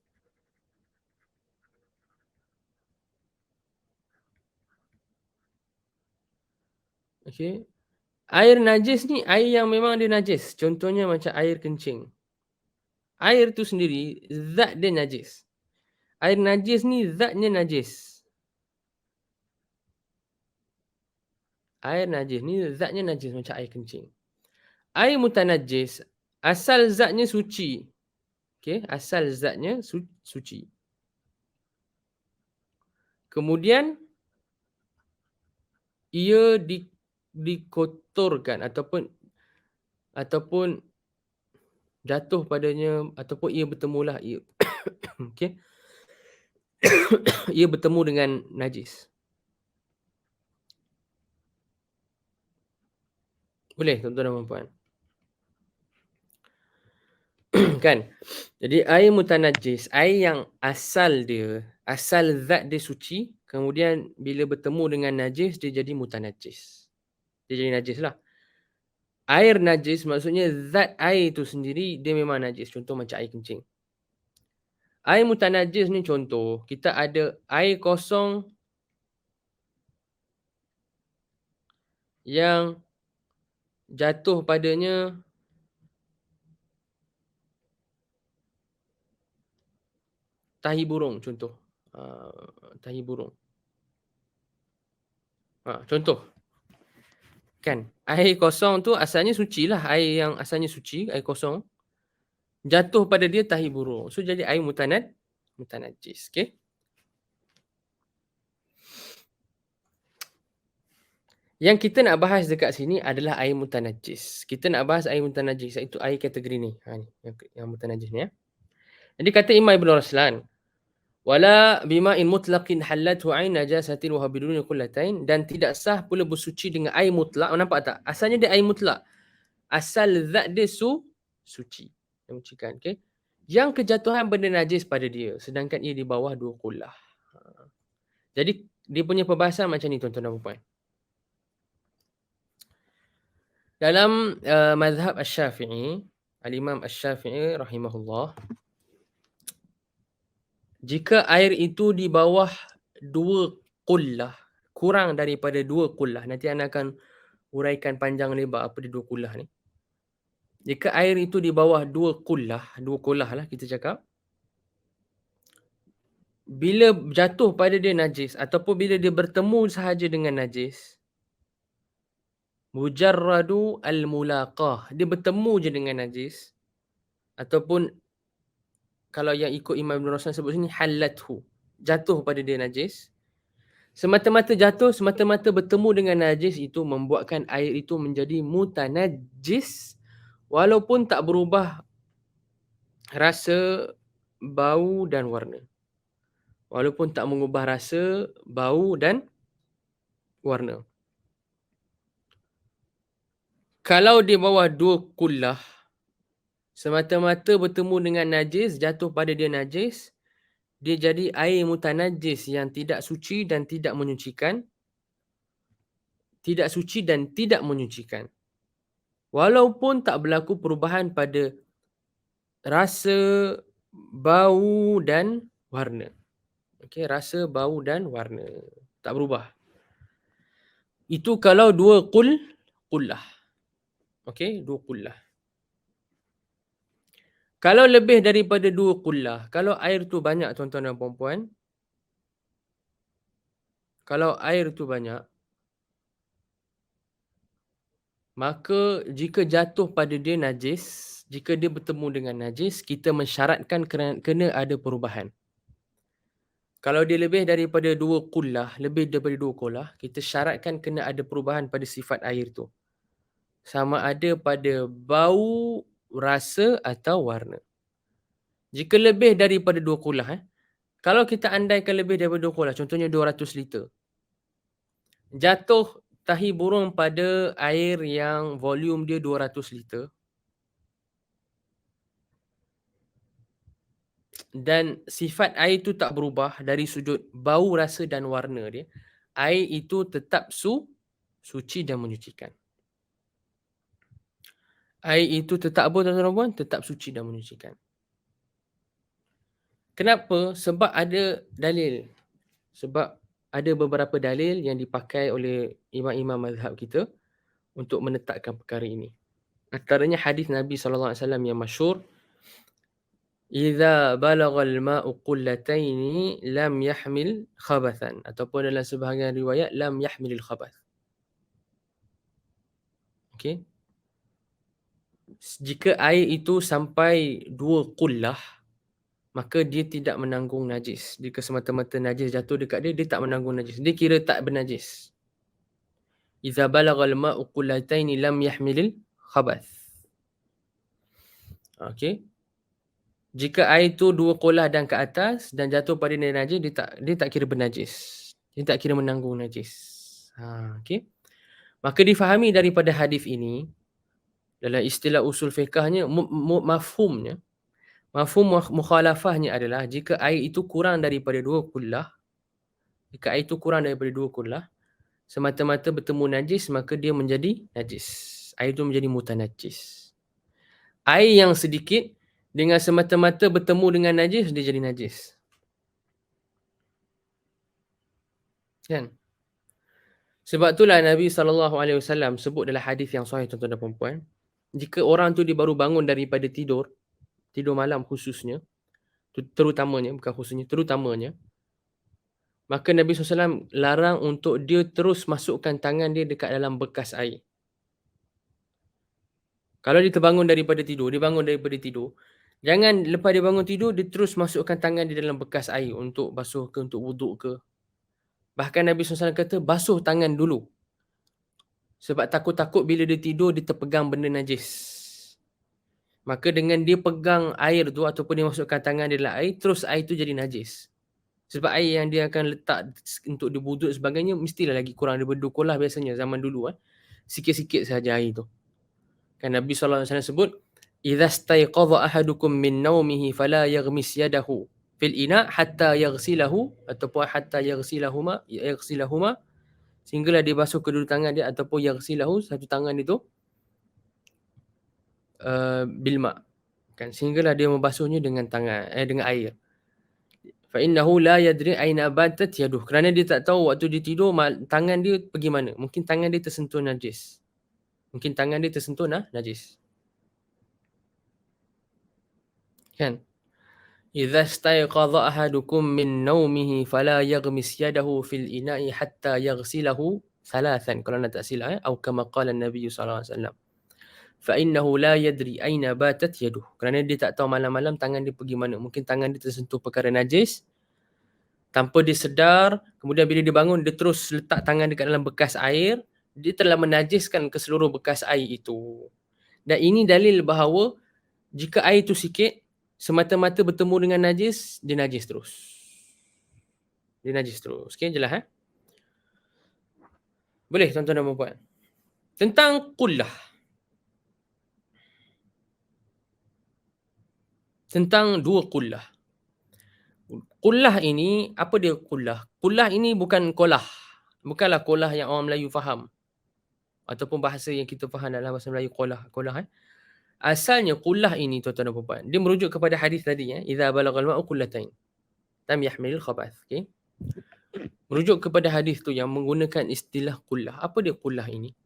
Okey. Air najis ni air yang memang dia najis. Contohnya macam air kencing. Air tu sendiri zat dia najis. Air najis ni zatnya najis. Air najis ni zatnya najis macam air kencing. Air mutanajjis asal zatnya suci. Okey, asal zatnya suci. Kemudian ia dikotorkan ataupun jatuh padanya ataupun ia bertemulah ia okey. Ia bertemu dengan najis. Boleh tuan-tuan dan puan-puan? Kan? Jadi air mutanajjis, air yang asal zat dia suci, kemudian bila bertemu dengan najis dia jadi mutanajjis. Dia jadi najis lah. Air najis maksudnya zat air tu sendiri dia memang najis. Contoh macam air kencing. Air mutanajjis ni contoh, kita ada air kosong yang jatuh padanya tahi burung contoh. Tahi burung. Contoh. Kan? Air kosong tu asalnya suci lah. Air yang asalnya suci, air kosong. Jatuh pada dia tahi burung. So jadi air mutanajjis. Okay? Yang kita nak bahas dekat sini adalah air mutanajjis. Kita nak bahas air mutanajjis, iaitu air kategori ni. Ni yang mutanajjis ni. Jadi kata Imam Ibn Raslan, wala bima'in mutlaqin hallathu ain najasatin wa biduni qullatain, dan tidak sah pula bersuci dengan air mutlak. Nampak tak? Asalnya dia air mutlak. Asal zat dia suci. Mencikan, okey. Yang kejatuhan benda najis pada dia sedangkan ia di bawah 2 qullah. Jadi dia punya perbahasan macam ni tuan-tuan dan puan. Dalam mazhab Asy-Syafi'i, Al-Imam Asy-Syafi'i rahimahullah, jika air itu di bawah 2 qullah, kurang daripada 2 qullah, nanti ana akan uraikan panjang lebar apa dia 2 qullah ni. Jika air itu di bawah 2 qullah lah kita cakap, bila jatuh pada dia najis ataupun bila dia bertemu sahaja dengan najis, mujarradu al-mulaqah, dia bertemu je dengan najis, ataupun kalau yang ikut Imam Ibn Raslan sebut sini hallathu, jatuh pada dia najis. Semata-mata jatuh, semata-mata bertemu dengan najis itu membuatkan air itu menjadi mutanajjis walaupun tak berubah rasa, bau dan warna. Walaupun tak mengubah rasa, bau dan warna. Kalau di bawah 2 qullah, semata-mata bertemu dengan najis, jatuh pada dia najis, dia jadi air mutanajjis yang tidak suci dan tidak menyucikan. Tidak suci dan tidak menyucikan. Walaupun tak berlaku perubahan pada rasa, bau dan warna. Okey, rasa, bau dan warna. Tak berubah. Itu kalau 2 qullah. Okey, 2 qullah. Kalau lebih daripada 2 qullah, kalau air tu banyak tuan-tuan dan puan-puan, kalau air tu banyak, maka jika jatuh pada dia najis, jika dia bertemu dengan najis, kita mensyaratkan kena ada perubahan. Kalau dia lebih daripada 2 qullah, lebih daripada 2 qullah, kita syaratkan kena ada perubahan pada sifat air tu. Sama ada pada bau, rasa atau warna. Jika lebih daripada 2 qullah, kalau kita andaikan lebih daripada 2 qullah, contohnya 200 liter. Jatuh tahi burung pada air yang volume dia 200 liter. Dan sifat air itu tak berubah dari sudut bau, rasa dan warna dia. Air itu tetap suci dan menyucikan. Air itu tetap apa tuan-tuan dan puan? Tetap suci dan menyucikan. Kenapa? Sebab ada dalil. Sebab ada beberapa dalil yang dipakai oleh imam-imam mazhab kita untuk menetapkan perkara ini. Antaranya hadis Nabi SAW yang masyhur, "Idza balagha al-ma'u qullataini lam yahmil khabathan." Ataupun dalam sebahagian riwayat, lam yahmilil khabath. Okey. Jika air itu sampai 2 qullah, maka dia tidak menanggung najis. Jika semata-mata najis jatuh dekat dia, dia tak menanggung najis. Dia kira tak bernajis. Iza balagal ma'u qullataini lam yahmilil khabath. Okey. Jika air itu 2 qullah dan ke atas dan jatuh pada najis, dia tak kira bernajis. Dia tak kira menanggung najis. Okey. Maka difahami daripada hadis ini, dalam istilah usul fiqhnya, mafhum mukhalafahnya adalah jika air itu kurang daripada 2 qullah, semata-mata bertemu najis, maka dia menjadi najis. Air itu menjadi mutanajis. Air yang sedikit dengan semata-mata bertemu dengan najis, dia jadi najis. Kan? Sebab itulah Nabi SAW sebut dalam hadis yang sahih, tuan-tuan dan puan-puan, jika orang tu dia baru bangun daripada tidur malam khususnya, terutamanya, maka Nabi SAW larang untuk dia terus masukkan tangan dia dekat dalam bekas air. Kalau dia terbangun daripada tidur, jangan lepas dia bangun tidur, dia terus masukkan tangan dia dalam bekas air untuk basuh ke, untuk wuduk ke. Bahkan Nabi SAW kata, basuh tangan dulu. Sebab takut-takut bila dia tidur, dia terpegang benda najis. Maka dengan dia pegang air tu ataupun dia masukkan tangan dia dalam air, terus air tu jadi najis. Sebab air yang dia akan letak untuk dia wuduk sebagainya, mestilah lagi kurang daripada 2 qullah biasanya zaman dulu. Sikit-sikit sahaja air tu. Kan Nabi SAW sebut, "Idza staiqadha ahadukum min naumihi fala yaghmis yadahu fil ina hatta yaghsilahu," ataupun hatta yaghsilahuma, sehinggalah dia basuh kedua tangan dia, ataupun yaghsilahu, satu tangan itu bil ma', kan, sehinggalah dia membasuhnya dengan dengan air. Fa innahu la yadri aina batat yaduh, kerana dia tak tahu waktu dia tidur tangan dia pergi mana. Mungkin tangan dia tersentuh najis. Kan? Idza staiqadha ahadukum min naumihi fala yaghmis yadahu fil ina'i hatta yaghsilahu thalathan. Kalau nak tak silap, atau kama qala Nabi sallallahu alaihi wasallam. Fa innahu la yadri aina batat yaduh. Kerana dia tak tahu malam-malam tangan dia pergi mana. Mungkin tangan dia tersentuh perkara najis, tanpa dia sedar, kemudian bila dia bangun, dia terus letak tangan dekat dalam bekas air, dia telah menajiskan ke seluruh bekas air itu. Dan ini dalil bahawa jika air itu sikit, semata-mata bertemu dengan najis, dia najis terus. Okay, jelas? Boleh tuan-tuan dan puan-puan. Tentang qullah. Tentang 2 qullah. Qullah ini, apa dia qullah? Qullah ini bukan kolah. Bukanlah kolah yang orang Melayu faham. Ataupun bahasa yang kita faham dalam bahasa Melayu, kolah. Asalnya qullah ini, tuan-tuan dan puan-puan, dia merujuk kepada hadis tadi, idza balagal ma'u qullatain lam yahmilil khabath. Okay? Merujuk kepada hadis tu yang menggunakan istilah qullah. Apa dia qullah ini?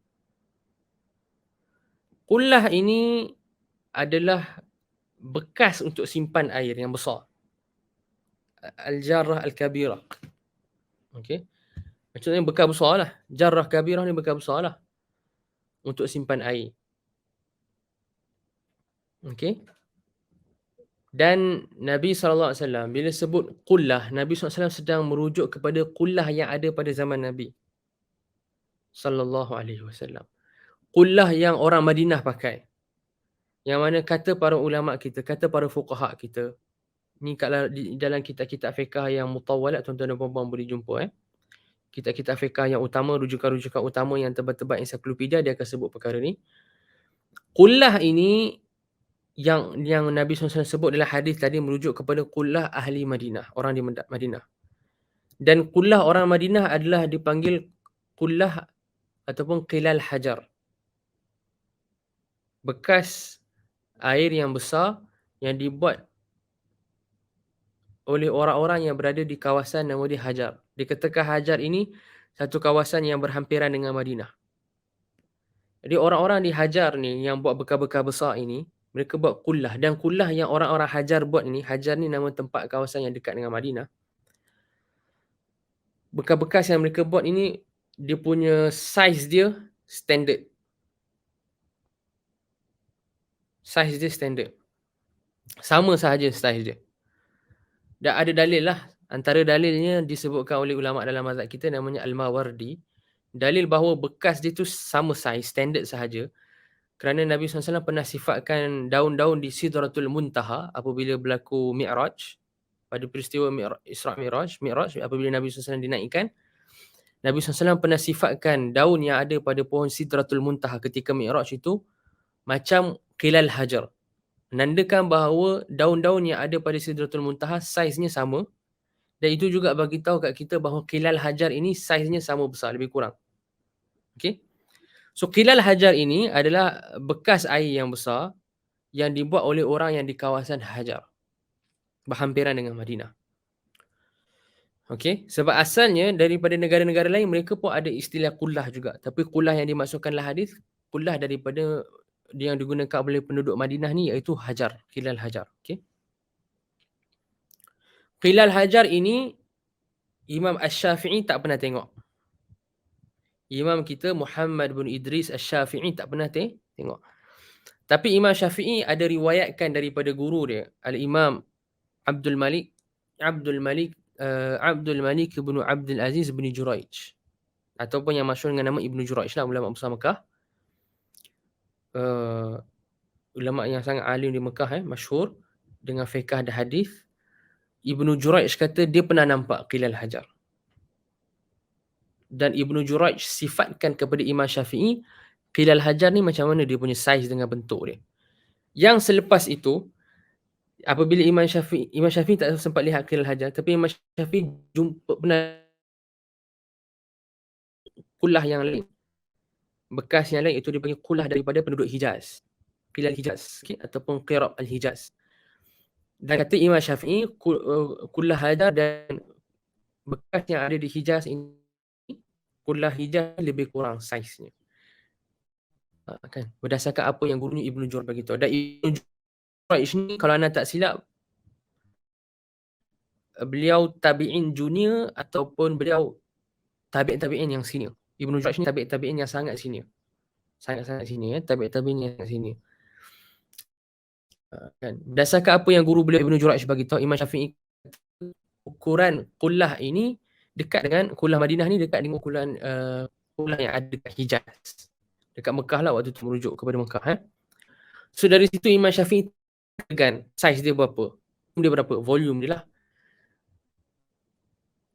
Qullah ini adalah bekas untuk simpan air yang besar. Al-jarrah al-kabirah. Okey. Maksudnya bekas besar lah. Jarrah kabirah ni bekas besar lah untuk simpan air. Okey. Dan Nabi SAW bila sebut qullah, Nabi SAW sedang merujuk kepada qullah yang ada pada zaman Nabi SAW. Qullah yang orang Madinah pakai. Yang mana kata para ulama kita, kata para fuqaha kita, ni kalau di dalam kitab-kitab fiqh yang mutawwalat, tuan-tuan dan puan-puan boleh jumpa kitab-kitab fiqh yang utama, rujukan-rujukan utama yang tebal-tebal ensiklopedia, dia akan sebut perkara ni. Qullah ini yang Nabi SAW sebut dalam hadis tadi merujuk kepada qullah ahli Madinah, orang di Madinah. Dan qullah orang Madinah adalah dipanggil qullah ataupun qilal hajar. Bekas air yang besar yang dibuat oleh orang-orang yang berada di kawasan nama dia Hajar. Dikatakan Hajar ini satu kawasan yang berhampiran dengan Madinah. Jadi orang-orang di Hajar ni yang buat bekas-bekas besar ini, mereka buat qullah. Dan qullah yang orang-orang Hajar buat ini, Hajar ni nama tempat kawasan yang dekat dengan Madinah. Bekas-bekas yang mereka buat ini, dia punya saiz dia standard. Saiz dia standard. Sama sahaja saiz dia. Dan ada dalil lah. Antara dalilnya disebutkan oleh ulama dalam mazhab kita namanya Al-Mawardi. Dalil bahawa bekas dia tu sama saiz, standard sahaja. Kerana Nabi SAW pernah sifatkan daun-daun di Sidratul Muntaha apabila berlaku Mi'raj. Pada peristiwa Isra' Mi'raj, apabila Nabi SAW dinaikkan. Nabi SAW pernah sifatkan daun yang ada pada pohon Sidratul Muntaha ketika Mi'raj itu macam qilal hajar. Menandakan bahawa daun-daun yang ada pada Sidratul Muntaha saiznya sama. Dan itu juga bagi tahu kat kita bahawa qilal hajar ini saiznya sama besar, lebih kurang. Okey. So qilal hajar ini adalah bekas air yang besar yang dibuat oleh orang yang di kawasan Hajar, berhampiran dengan Madinah. Okey, sebab asalnya daripada negara-negara lain mereka pun ada istilah qullah juga. Tapi qullah yang dimaksudkan dalam hadis, qullah daripada yang digunakan oleh penduduk Madinah ni iaitu Hajar, qilal hajar. Okey. Qilal hajar ini Imam Asy-Syafi'i tak pernah tengok. Imam kita Muhammad bin Idris Asy-Syafi'i tak pernah tengok. Tapi Imam Syafi'i ada riwayatkan daripada guru dia, Al-Imam Abdul Malik bin Abdul Aziz bin Juraij, ataupun yang masyhur dengan nama Ibnu Juraij lah, ulama besar Mekah. Ulama yang sangat alim di Mekah, masyhur dengan fiqh dan hadis. Ibnu Juraij kata dia pernah nampak qilal hajar. Dan Ibnu Juraij sifatkan kepada Imam Syafi'i qilal hajar ni macam mana dia punya saiz dengan bentuk dia. Yang selepas itu, apabila Imam Syafi'i tak sempat lihat qilal hajar, tapi Imam Syafi'i pernah qullah yang lain. Bekas yang lain itu dipanggil qullah daripada penduduk Hijaz. Qilal Hijaz, ataupun qirab al-Hijaz. Dan kata Imam Syafi'i, qullah hajar dan bekas yang ada di Hijaz ini, qullah Hijaz lebih kurang saiznya. Kan? Berdasarkan apa yang gurunya Ibnu Juraij bagi tahu. Dan Ibnu Juraij ni kalau anda tak silap, beliau tabi'in junior ataupun beliau tabi'in yang senior. Ibnu Juraij ni tabi'in yang sangat senior. Sangat-sangat senior, tabi'in yang sangat senior. Kan? Berdasarkan apa yang guru beliau Ibnu Juraij bagi tahu, Imam Syafi'i, ukuran qullah ini dekat dengan qullah Madinah ni, dekat dengan ukuran qullah yang ada dekat Hijaz. Dekat Mekah lah waktu tu, merujuk kepada Mekah. So dari situ Imam Syafi'i tekan saiz dia berapa. Dia berapa? Volume dia lah.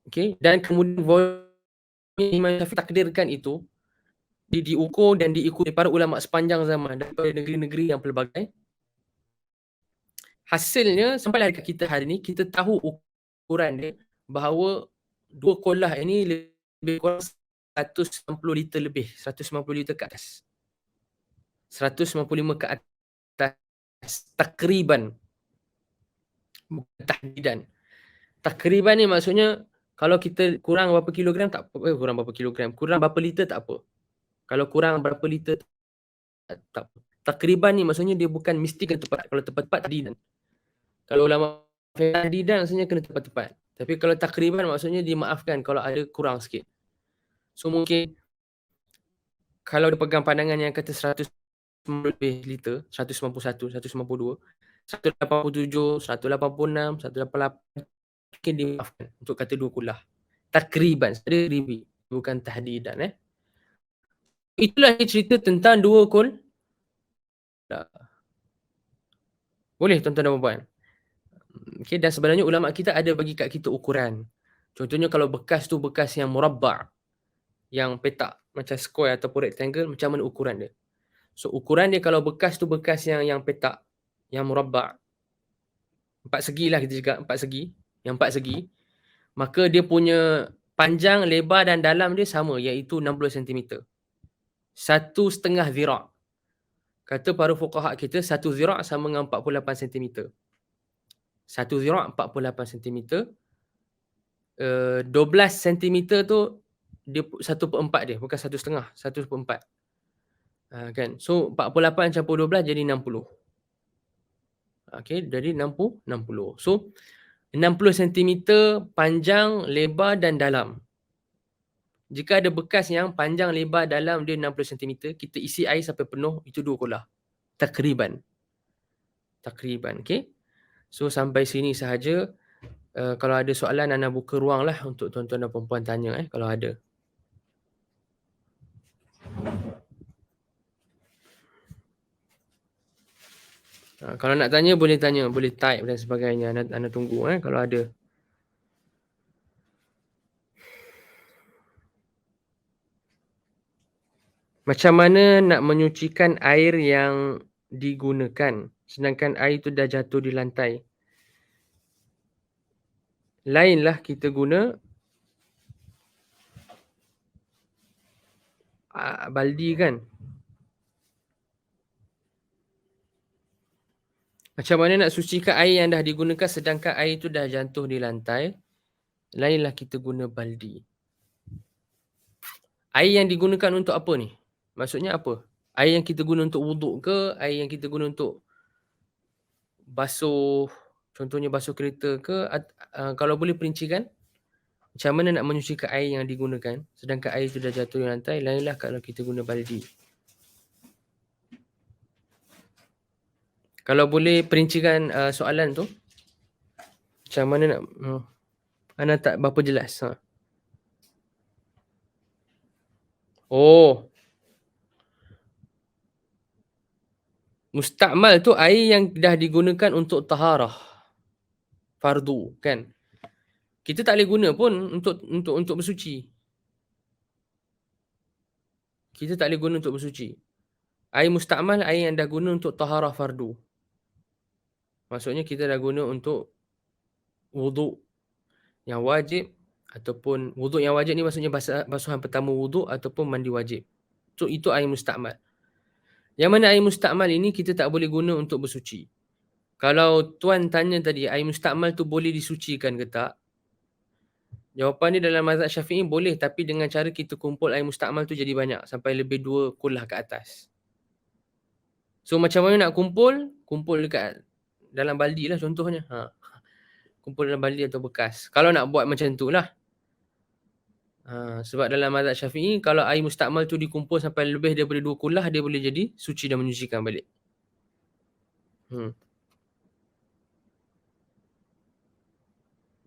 Okay. Dan kemudian volume Imam Syafi'i takdirkan itu diukur dan diikuti para ulama sepanjang zaman daripada negeri-negeri yang pelbagai. Hasilnya sampailah dekat kita hari ni, kita tahu ukuran dia bahawa dua qullah ini lebih kurang 190 liter lebih, 190 liter ke atas. 195 ke atas. Takriban. Bukan tahdidan. Takriban ni maksudnya kalau kita kurang berapa kilogram tak apa. Kurang berapa kilogram. Kurang berapa liter tak apa. Kalau kurang berapa liter tak apa. Takriban ni maksudnya dia bukan mesti kena tepat. Kalau tepat-tepat tahdidan. Kalau ulama tahdidan maksudnya kena tepat-tepat. Tapi kalau takriban maksudnya dimaafkan kalau ada kurang sikit. So mungkin kalau dia pegang pandangan yang kata 100 lebih liter, 191, 192, 187, 186, 188 mungkin dimaafkan untuk kata 2 kulah. Takriban, takribi, bukan tahdidan Itulah cerita tentang 2 kulah. Boleh tuan-tuan dan puan-puan? Okey, dan sebenarnya ulama kita ada bagi kat kita ukuran. Contohnya kalau bekas tu bekas yang murabba', yang petak macam square ataupun rectangle, macam mana ukuran dia. So ukuran dia kalau bekas tu bekas yang petak, yang murabba', 4 segi lah kita cakap, 4 segi, yang 4 segi, maka dia punya panjang, lebar dan dalam dia sama, iaitu 60 sentimeter. 1,5 zira'. Kata para fuqaha kita, 1 zira' sama dengan 48 sentimeter. 1 zira' 48 sentimeter. 12 sentimeter tu dia 1/4 dia, bukan 1,5, 1/4. Kan. So 48 campur 12 jadi 60. Okey, jadi 60. So 60 sentimeter panjang, lebar dan dalam. Jika ada bekas yang panjang, lebar, dalam dia 60 sentimeter, kita isi air sampai penuh, itu 2 kulah. Takriban. Okey. So sampai sini sahaja. Kalau ada soalan, Ana buka ruang lah untuk tuan-tuan dan puan-puan tanya kalau ada. Kalau nak tanya, boleh type dan sebagainya. Ana tunggu kalau ada. Macam mana nak menyucikan air yang digunakan sedangkan air tu dah jatuh di lantai? Lainlah kita guna baldi kan. Macam mana nak sucikan air yang dah digunakan sedangkan air tu dah jatuh di lantai? Lainlah kita guna baldi. Air yang digunakan untuk apa ni? Maksudnya apa? Air yang kita guna untuk wuduk ke? Air yang kita guna untuk basuh, contohnya basuh kereta ke? Kalau boleh perincikan, macam mana nak menyucikan air yang digunakan sedangkan air tu dah jatuh di lantai? Lainlah kalau kita guna baldi. Kalau boleh perincikan soalan tu, macam mana nak... Ana tak berapa jelas. Oh. Mustakmal tu air yang dah digunakan untuk taharah. Fardu, kan? Kita tak boleh guna pun untuk bersuci. Kita tak boleh guna untuk bersuci. Air mustakmal air yang dah guna untuk taharah fardu. Maksudnya kita dah guna untuk wuduk yang wajib ataupun wuduk yang wajib ni maksudnya basuhan pertama wuduk ataupun mandi wajib. So itu air mustakmal. Yang mana air mustakmal ini kita tak boleh guna untuk bersuci. Kalau tuan tanya tadi air mustakmal tu boleh disucikan ke tak? Jawapan dia dalam mazhab Syafi'i boleh, tapi dengan cara kita kumpul air mustakmal tu jadi banyak sampai lebih 2 kulah ke atas. So macam mana nak kumpul? Kumpul dekat dalam baldi lah contohnya. Kumpul dalam baldi atau bekas. Kalau nak buat macam tu lah. Sebab dalam mazhab Syafi'i kalau air mustakmal tu dikumpul sampai lebih daripada 2 kulah, dia boleh jadi suci dan menyucikan balik.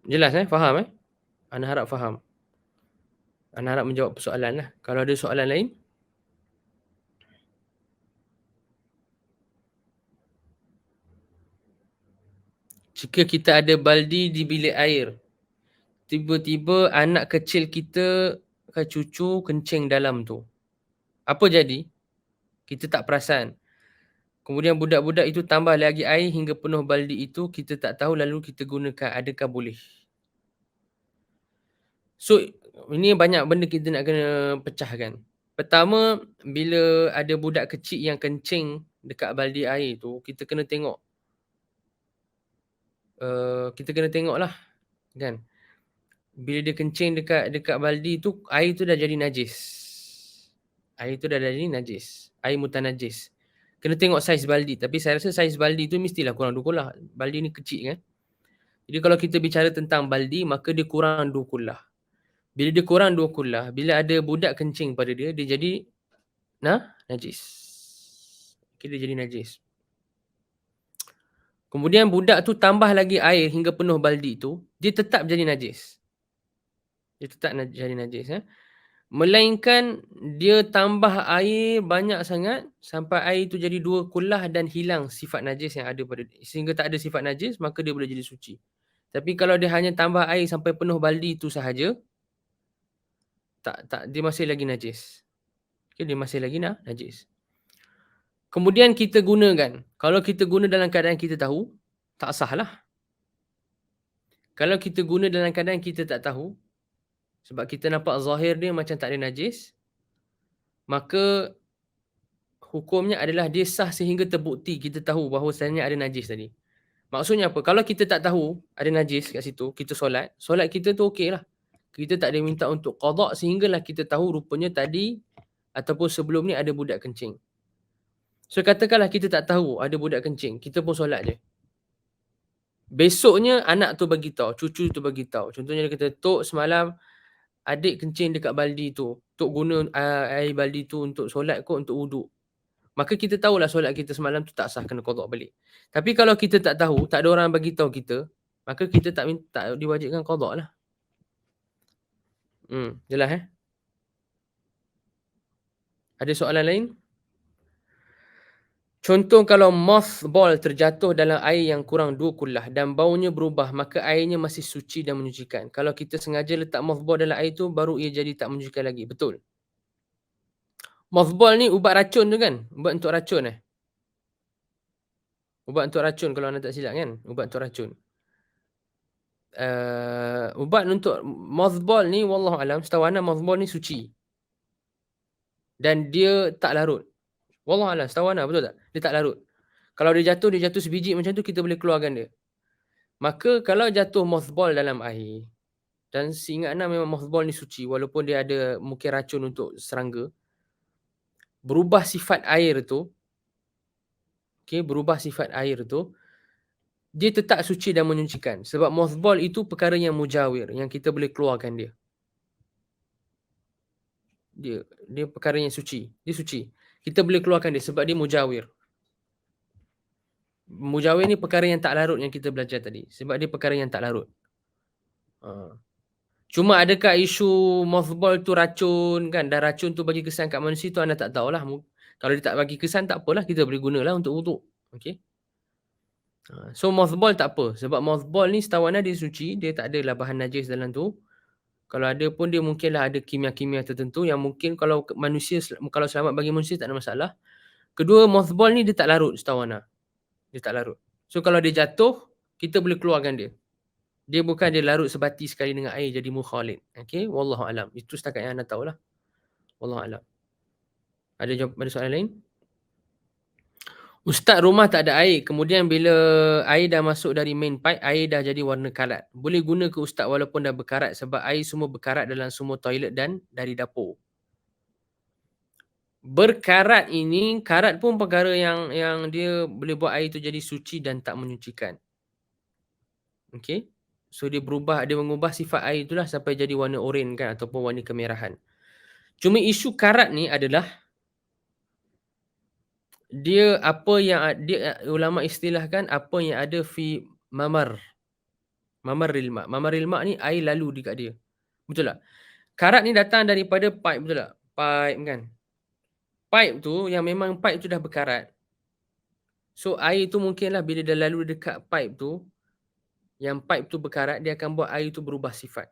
Jelas faham Ana harap faham. Ana harap menjawab persoalan lah. Kalau ada soalan lain? Jika kita ada baldi di bilik air, tiba-tiba anak kecil kita ke cucu kencing dalam tu. Apa jadi? Kita tak perasan. Kemudian budak-budak itu tambah lagi air hingga penuh baldi itu, kita tak tahu lalu kita gunakan. Adakah boleh? So, ini banyak benda kita nak kena pecahkan. Pertama, bila ada budak kecil yang kencing dekat baldi air tu, kita kena tengok. Kita kena tengok lah. Kan? Bila dia kencing dekat baldi tu, air tu dah jadi najis. Air tu dah jadi najis. Air mutanajis. Kena tengok saiz baldi. Tapi saya rasa saiz baldi tu mestilah kurang 2 kulah. Baldi ni kecil kan. Jadi kalau kita bicara tentang baldi, maka dia kurang 2 kulah. Bila dia kurang 2 kulah, bila ada budak kencing pada dia, dia jadi najis. Okay, dia jadi najis. Kemudian budak tu tambah lagi air hingga penuh baldi tu, dia tetap jadi najis. Dia tetap jadi najis, melainkan dia tambah air banyak sangat sampai air tu jadi 2 kullah dan hilang sifat najis yang ada pada dia. Sehingga tak ada sifat najis, maka dia boleh jadi suci. Tapi kalau dia hanya tambah air sampai penuh baldi tu sahaja, dia masih lagi najis. Okay, dia masih lagi najis. Kemudian kita gunakan. Kalau kita guna dalam keadaan kita tahu, tak sah lah. Kalau kita guna dalam keadaan kita tak tahu, sebab kita nampak zahir dia macam tak ada najis, maka hukumnya adalah dia sah sehingga terbukti kita tahu bahawasanya ada najis tadi. Maksudnya apa? Kalau kita tak tahu ada najis kat situ, kita solat kita tu okey lah. Kita tak ada minta untuk qada sehinggalah kita tahu rupanya tadi ataupun sebelum ni ada budak kencing. So katakanlah kita tak tahu ada budak kencing, kita pun solat je. Besoknya anak tu bagi tahu, cucu tu bagi tahu. Contohnya dia kata, "Tok, semalam adik kencing dekat baldi tu. Tok guna air baldi tu untuk solat kot, untuk wuduk." Maka kita tahulah solat kita semalam tu tak sah, kena qada balik. Tapi kalau kita tak tahu, tak ada orang bagi tahu kita, maka kita tak diwajibkan qada lah. Jelas Ada soalan lain? Contoh kalau mothball terjatuh dalam air yang kurang 2 kullah dan baunya berubah, maka airnya masih suci dan menyucikan. Kalau kita sengaja letak mothball dalam air tu, baru ia jadi tak menyucikan lagi. Betul. Mothball ni ubat racun tu kan? Ubat untuk racun Ubat untuk racun kalau anda tak silap kan? Ubat untuk racun. Ubat untuk mothball ni wallahualam, setahu ana mothball ni suci. Dan dia tak larut. Wallahualam, setahu ana, betul tak? Dia tak larut. Kalau dia jatuh sebiji macam tu, kita boleh keluarkan dia. Maka kalau jatuh mothball dalam air, dan seingat ana memang mothball ni suci walaupun dia ada mungkin racun untuk serangga, berubah sifat air tu, dia tetap suci dan menyucikan. Sebab mothball itu perkara yang mujawir, yang kita boleh keluarkan dia. Dia perkara yang suci. Dia suci. Kita boleh keluarkan dia sebab dia mujawir. Mujawir ni perkara yang tak larut yang kita belajar tadi. Sebab dia perkara yang tak larut. Cuma adakah isu mothball tu racun kan, dan racun tu bagi kesan kat manusia tu anda tak tahulah. Kalau dia tak bagi kesan, tak apalah, kita boleh gunalah untuk wuduk. Okey. So mothball tak apa. Sebab mothball ni setahu anda dia suci, dia tak adalah bahan najis dalam tu. Kalau ada pun dia mungkinlah ada kimia-kimia tertentu yang mungkin kalau manusia, kalau selamat bagi manusia tak ada masalah. Kedua, mothball ni dia tak larut setahu anda. Dia tak larut. So kalau dia jatuh, kita boleh keluarkan dia. Dia bukan dia larut sebati sekali dengan air jadi mukhalid. Okey, wallahu alam. Itu setakat yang anda tahulah. Wallahu alam. Ada soalan lain? Ustaz, rumah tak ada air. Kemudian bila air dah masuk dari main pipe, air dah jadi warna karat. Boleh guna ke ustaz walaupun dah berkarat sebab air semua berkarat dalam semua toilet dan dari dapur? Berkarat ini, karat pun perkara yang dia boleh buat air tu jadi suci dan tak menyucikan. Okey. So dia mengubah sifat air itulah sampai jadi warna oranye kan ataupun warna kemerahan. Cuma isu karat ni adalah dia ulama istilahkan apa yang ada fi mamarril ma'. Mamarril ma' ni air lalu dekat dia. Betul tak? Karat ni datang daripada pipe, betul tak? Pipe kan. Pipe tu yang memang pipe tu dah berkarat. So air tu mungkinlah bila dia lalu dekat pipe tu, yang pipe tu berkarat, dia akan buat air tu berubah sifat.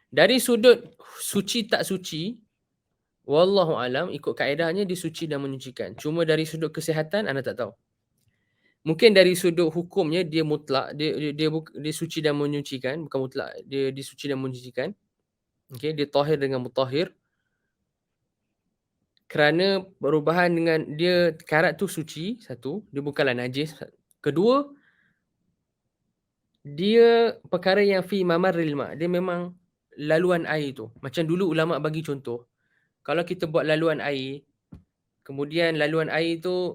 Dari sudut suci tak suci, wallahu alam, ikut kaedahnya dia suci dan menyucikan. Cuma dari sudut kesihatan anda tak tahu. Mungkin dari sudut hukumnya dia mutlak, dia suci dan menyucikan, bukan mutlak, dia suci dan menyucikan. Okey, dia tahir dengan mutahhir. Kerana perubahan dengan dia, karat tu suci, satu, dia bukanlah najis. Kedua, dia perkara yang fi mamarril ma', dia memang laluan air tu. Macam dulu ulama bagi contoh, kalau kita buat laluan air, kemudian laluan air tu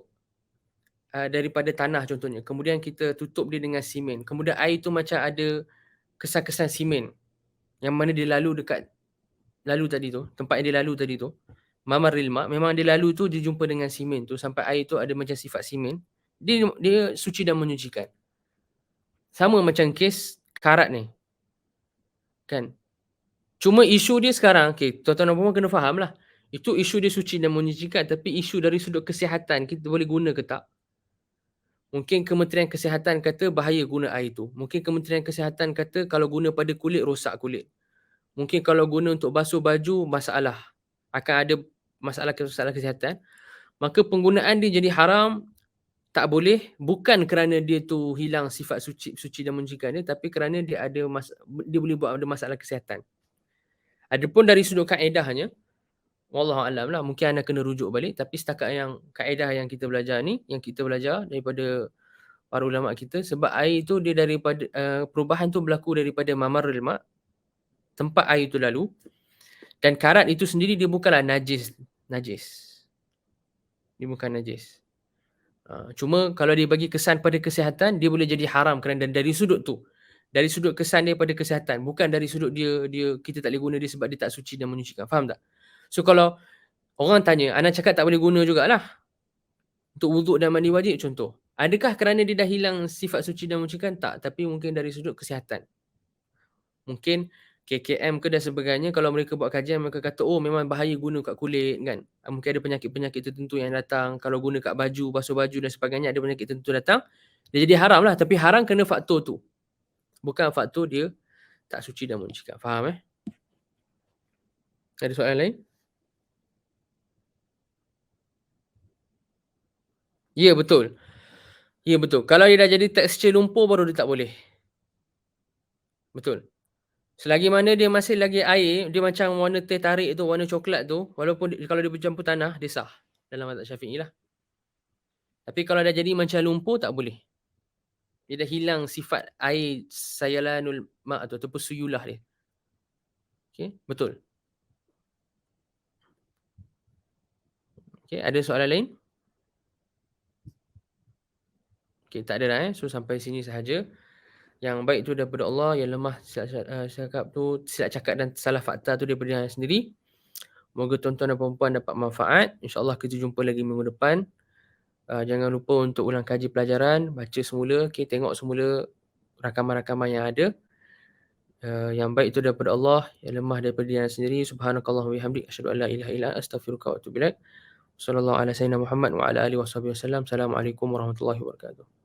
daripada tanah contohnya, kemudian kita tutup dia dengan simen, kemudian air tu macam ada kesan-kesan simen yang mana dia lalu dekat tempat yang dia lalu tadi tu, mamarril ma', memang dia lalu tu dia jumpa dengan simen tu sampai air tu ada macam sifat simen, dia suci dan menyucikan. Sama macam kes karat ni, kan. Cuma isu dia sekarang, okey, tuan-tuan dan puan kena fahamlah. Itu isu dia suci dan menyucikan, tapi isu dari sudut kesihatan kita boleh guna ke tak? Mungkin Kementerian Kesihatan kata bahaya guna air tu. Mungkin Kementerian Kesihatan kata kalau guna pada kulit rosak kulit. Mungkin kalau guna untuk basuh baju masalah. Akan ada masalah kesihatan. Maka penggunaan dia jadi haram, tak boleh bukan kerana dia tu hilang sifat suci dan menyucikan dia, tapi kerana dia boleh buat ada masalah kesihatan. Adapun dari sudut kaedahnya, wallahu a'lam lah, mungkin anda kena rujuk balik, tapi setakat yang kaedah yang kita belajar ni, yang kita belajar daripada para ulama kita, sebab air tu dia daripada perubahan tu berlaku daripada mamarril ma', tempat air tu lalu, dan karat itu sendiri dia bukanlah najis. Dia bukan najis. Cuma kalau dia bagi kesan pada kesihatan, dia boleh jadi haram kerana dari sudut tu. Dari sudut kesan dia pada kesihatan, bukan dari sudut dia kita tak boleh guna dia sebab dia tak suci dan menyucikan. Faham tak? So kalau orang tanya, Ana cakap tak boleh guna jugalah untuk wuduk dan mandi wajib contoh. Adakah kerana dia dah hilang sifat suci dan menyucikan? Tak, tapi mungkin dari sudut kesihatan. Mungkin KKM ke dan sebagainya, kalau mereka buat kajian mereka kata, oh memang bahaya guna kat kulit kan. Mungkin ada penyakit-penyakit tertentu yang datang. Kalau guna kat baju, basuh baju dan sebagainya, ada penyakit tertentu datang. Dia jadi haram lah. Tapi haram kena faktor tu. Bukan faktor dia tak suci dan menyucikan. Faham Ada soalan lain? Ya, betul. Ya, betul. Kalau dia dah jadi tekstur lumpur baru dia tak boleh. Betul. Selagi mana dia masih lagi air, dia macam warna teh tarik tu, warna coklat tu, walaupun kalau dia bercampur tanah, dia sah. Dalam mazhab Syafi'i lah. Tapi kalau dah jadi macam lumpur, tak boleh. Dia dah hilang sifat air sayalanul ma' tu ataupun suyulah dia. Okey, betul. Okey, ada soalan lain? Okey, tak ada dah So sampai sini sahaja. Yang baik tu daripada Allah, yang lemah silap cakap dan salah fakta tu daripada diri sendiri. Moga tuan-tuan dan puan-puan dapat manfaat. InsyaAllah kita jumpa lagi minggu depan. Jangan lupa untuk ulang kaji pelajaran, baca semula, tengok semula rakaman-rakaman yang ada. Yang baik itu daripada Allah, yang lemah daripada diri sendiri. Subhanakallah wa bihamdik, asyhadu an la ilaha illa anta, astaghfiruka wa atubu ilaik. Sallallahu ala sayyidina Muhammad wa ala alihi washabihi wasallam. Assalamualaikum warahmatullahi wabarakatuh.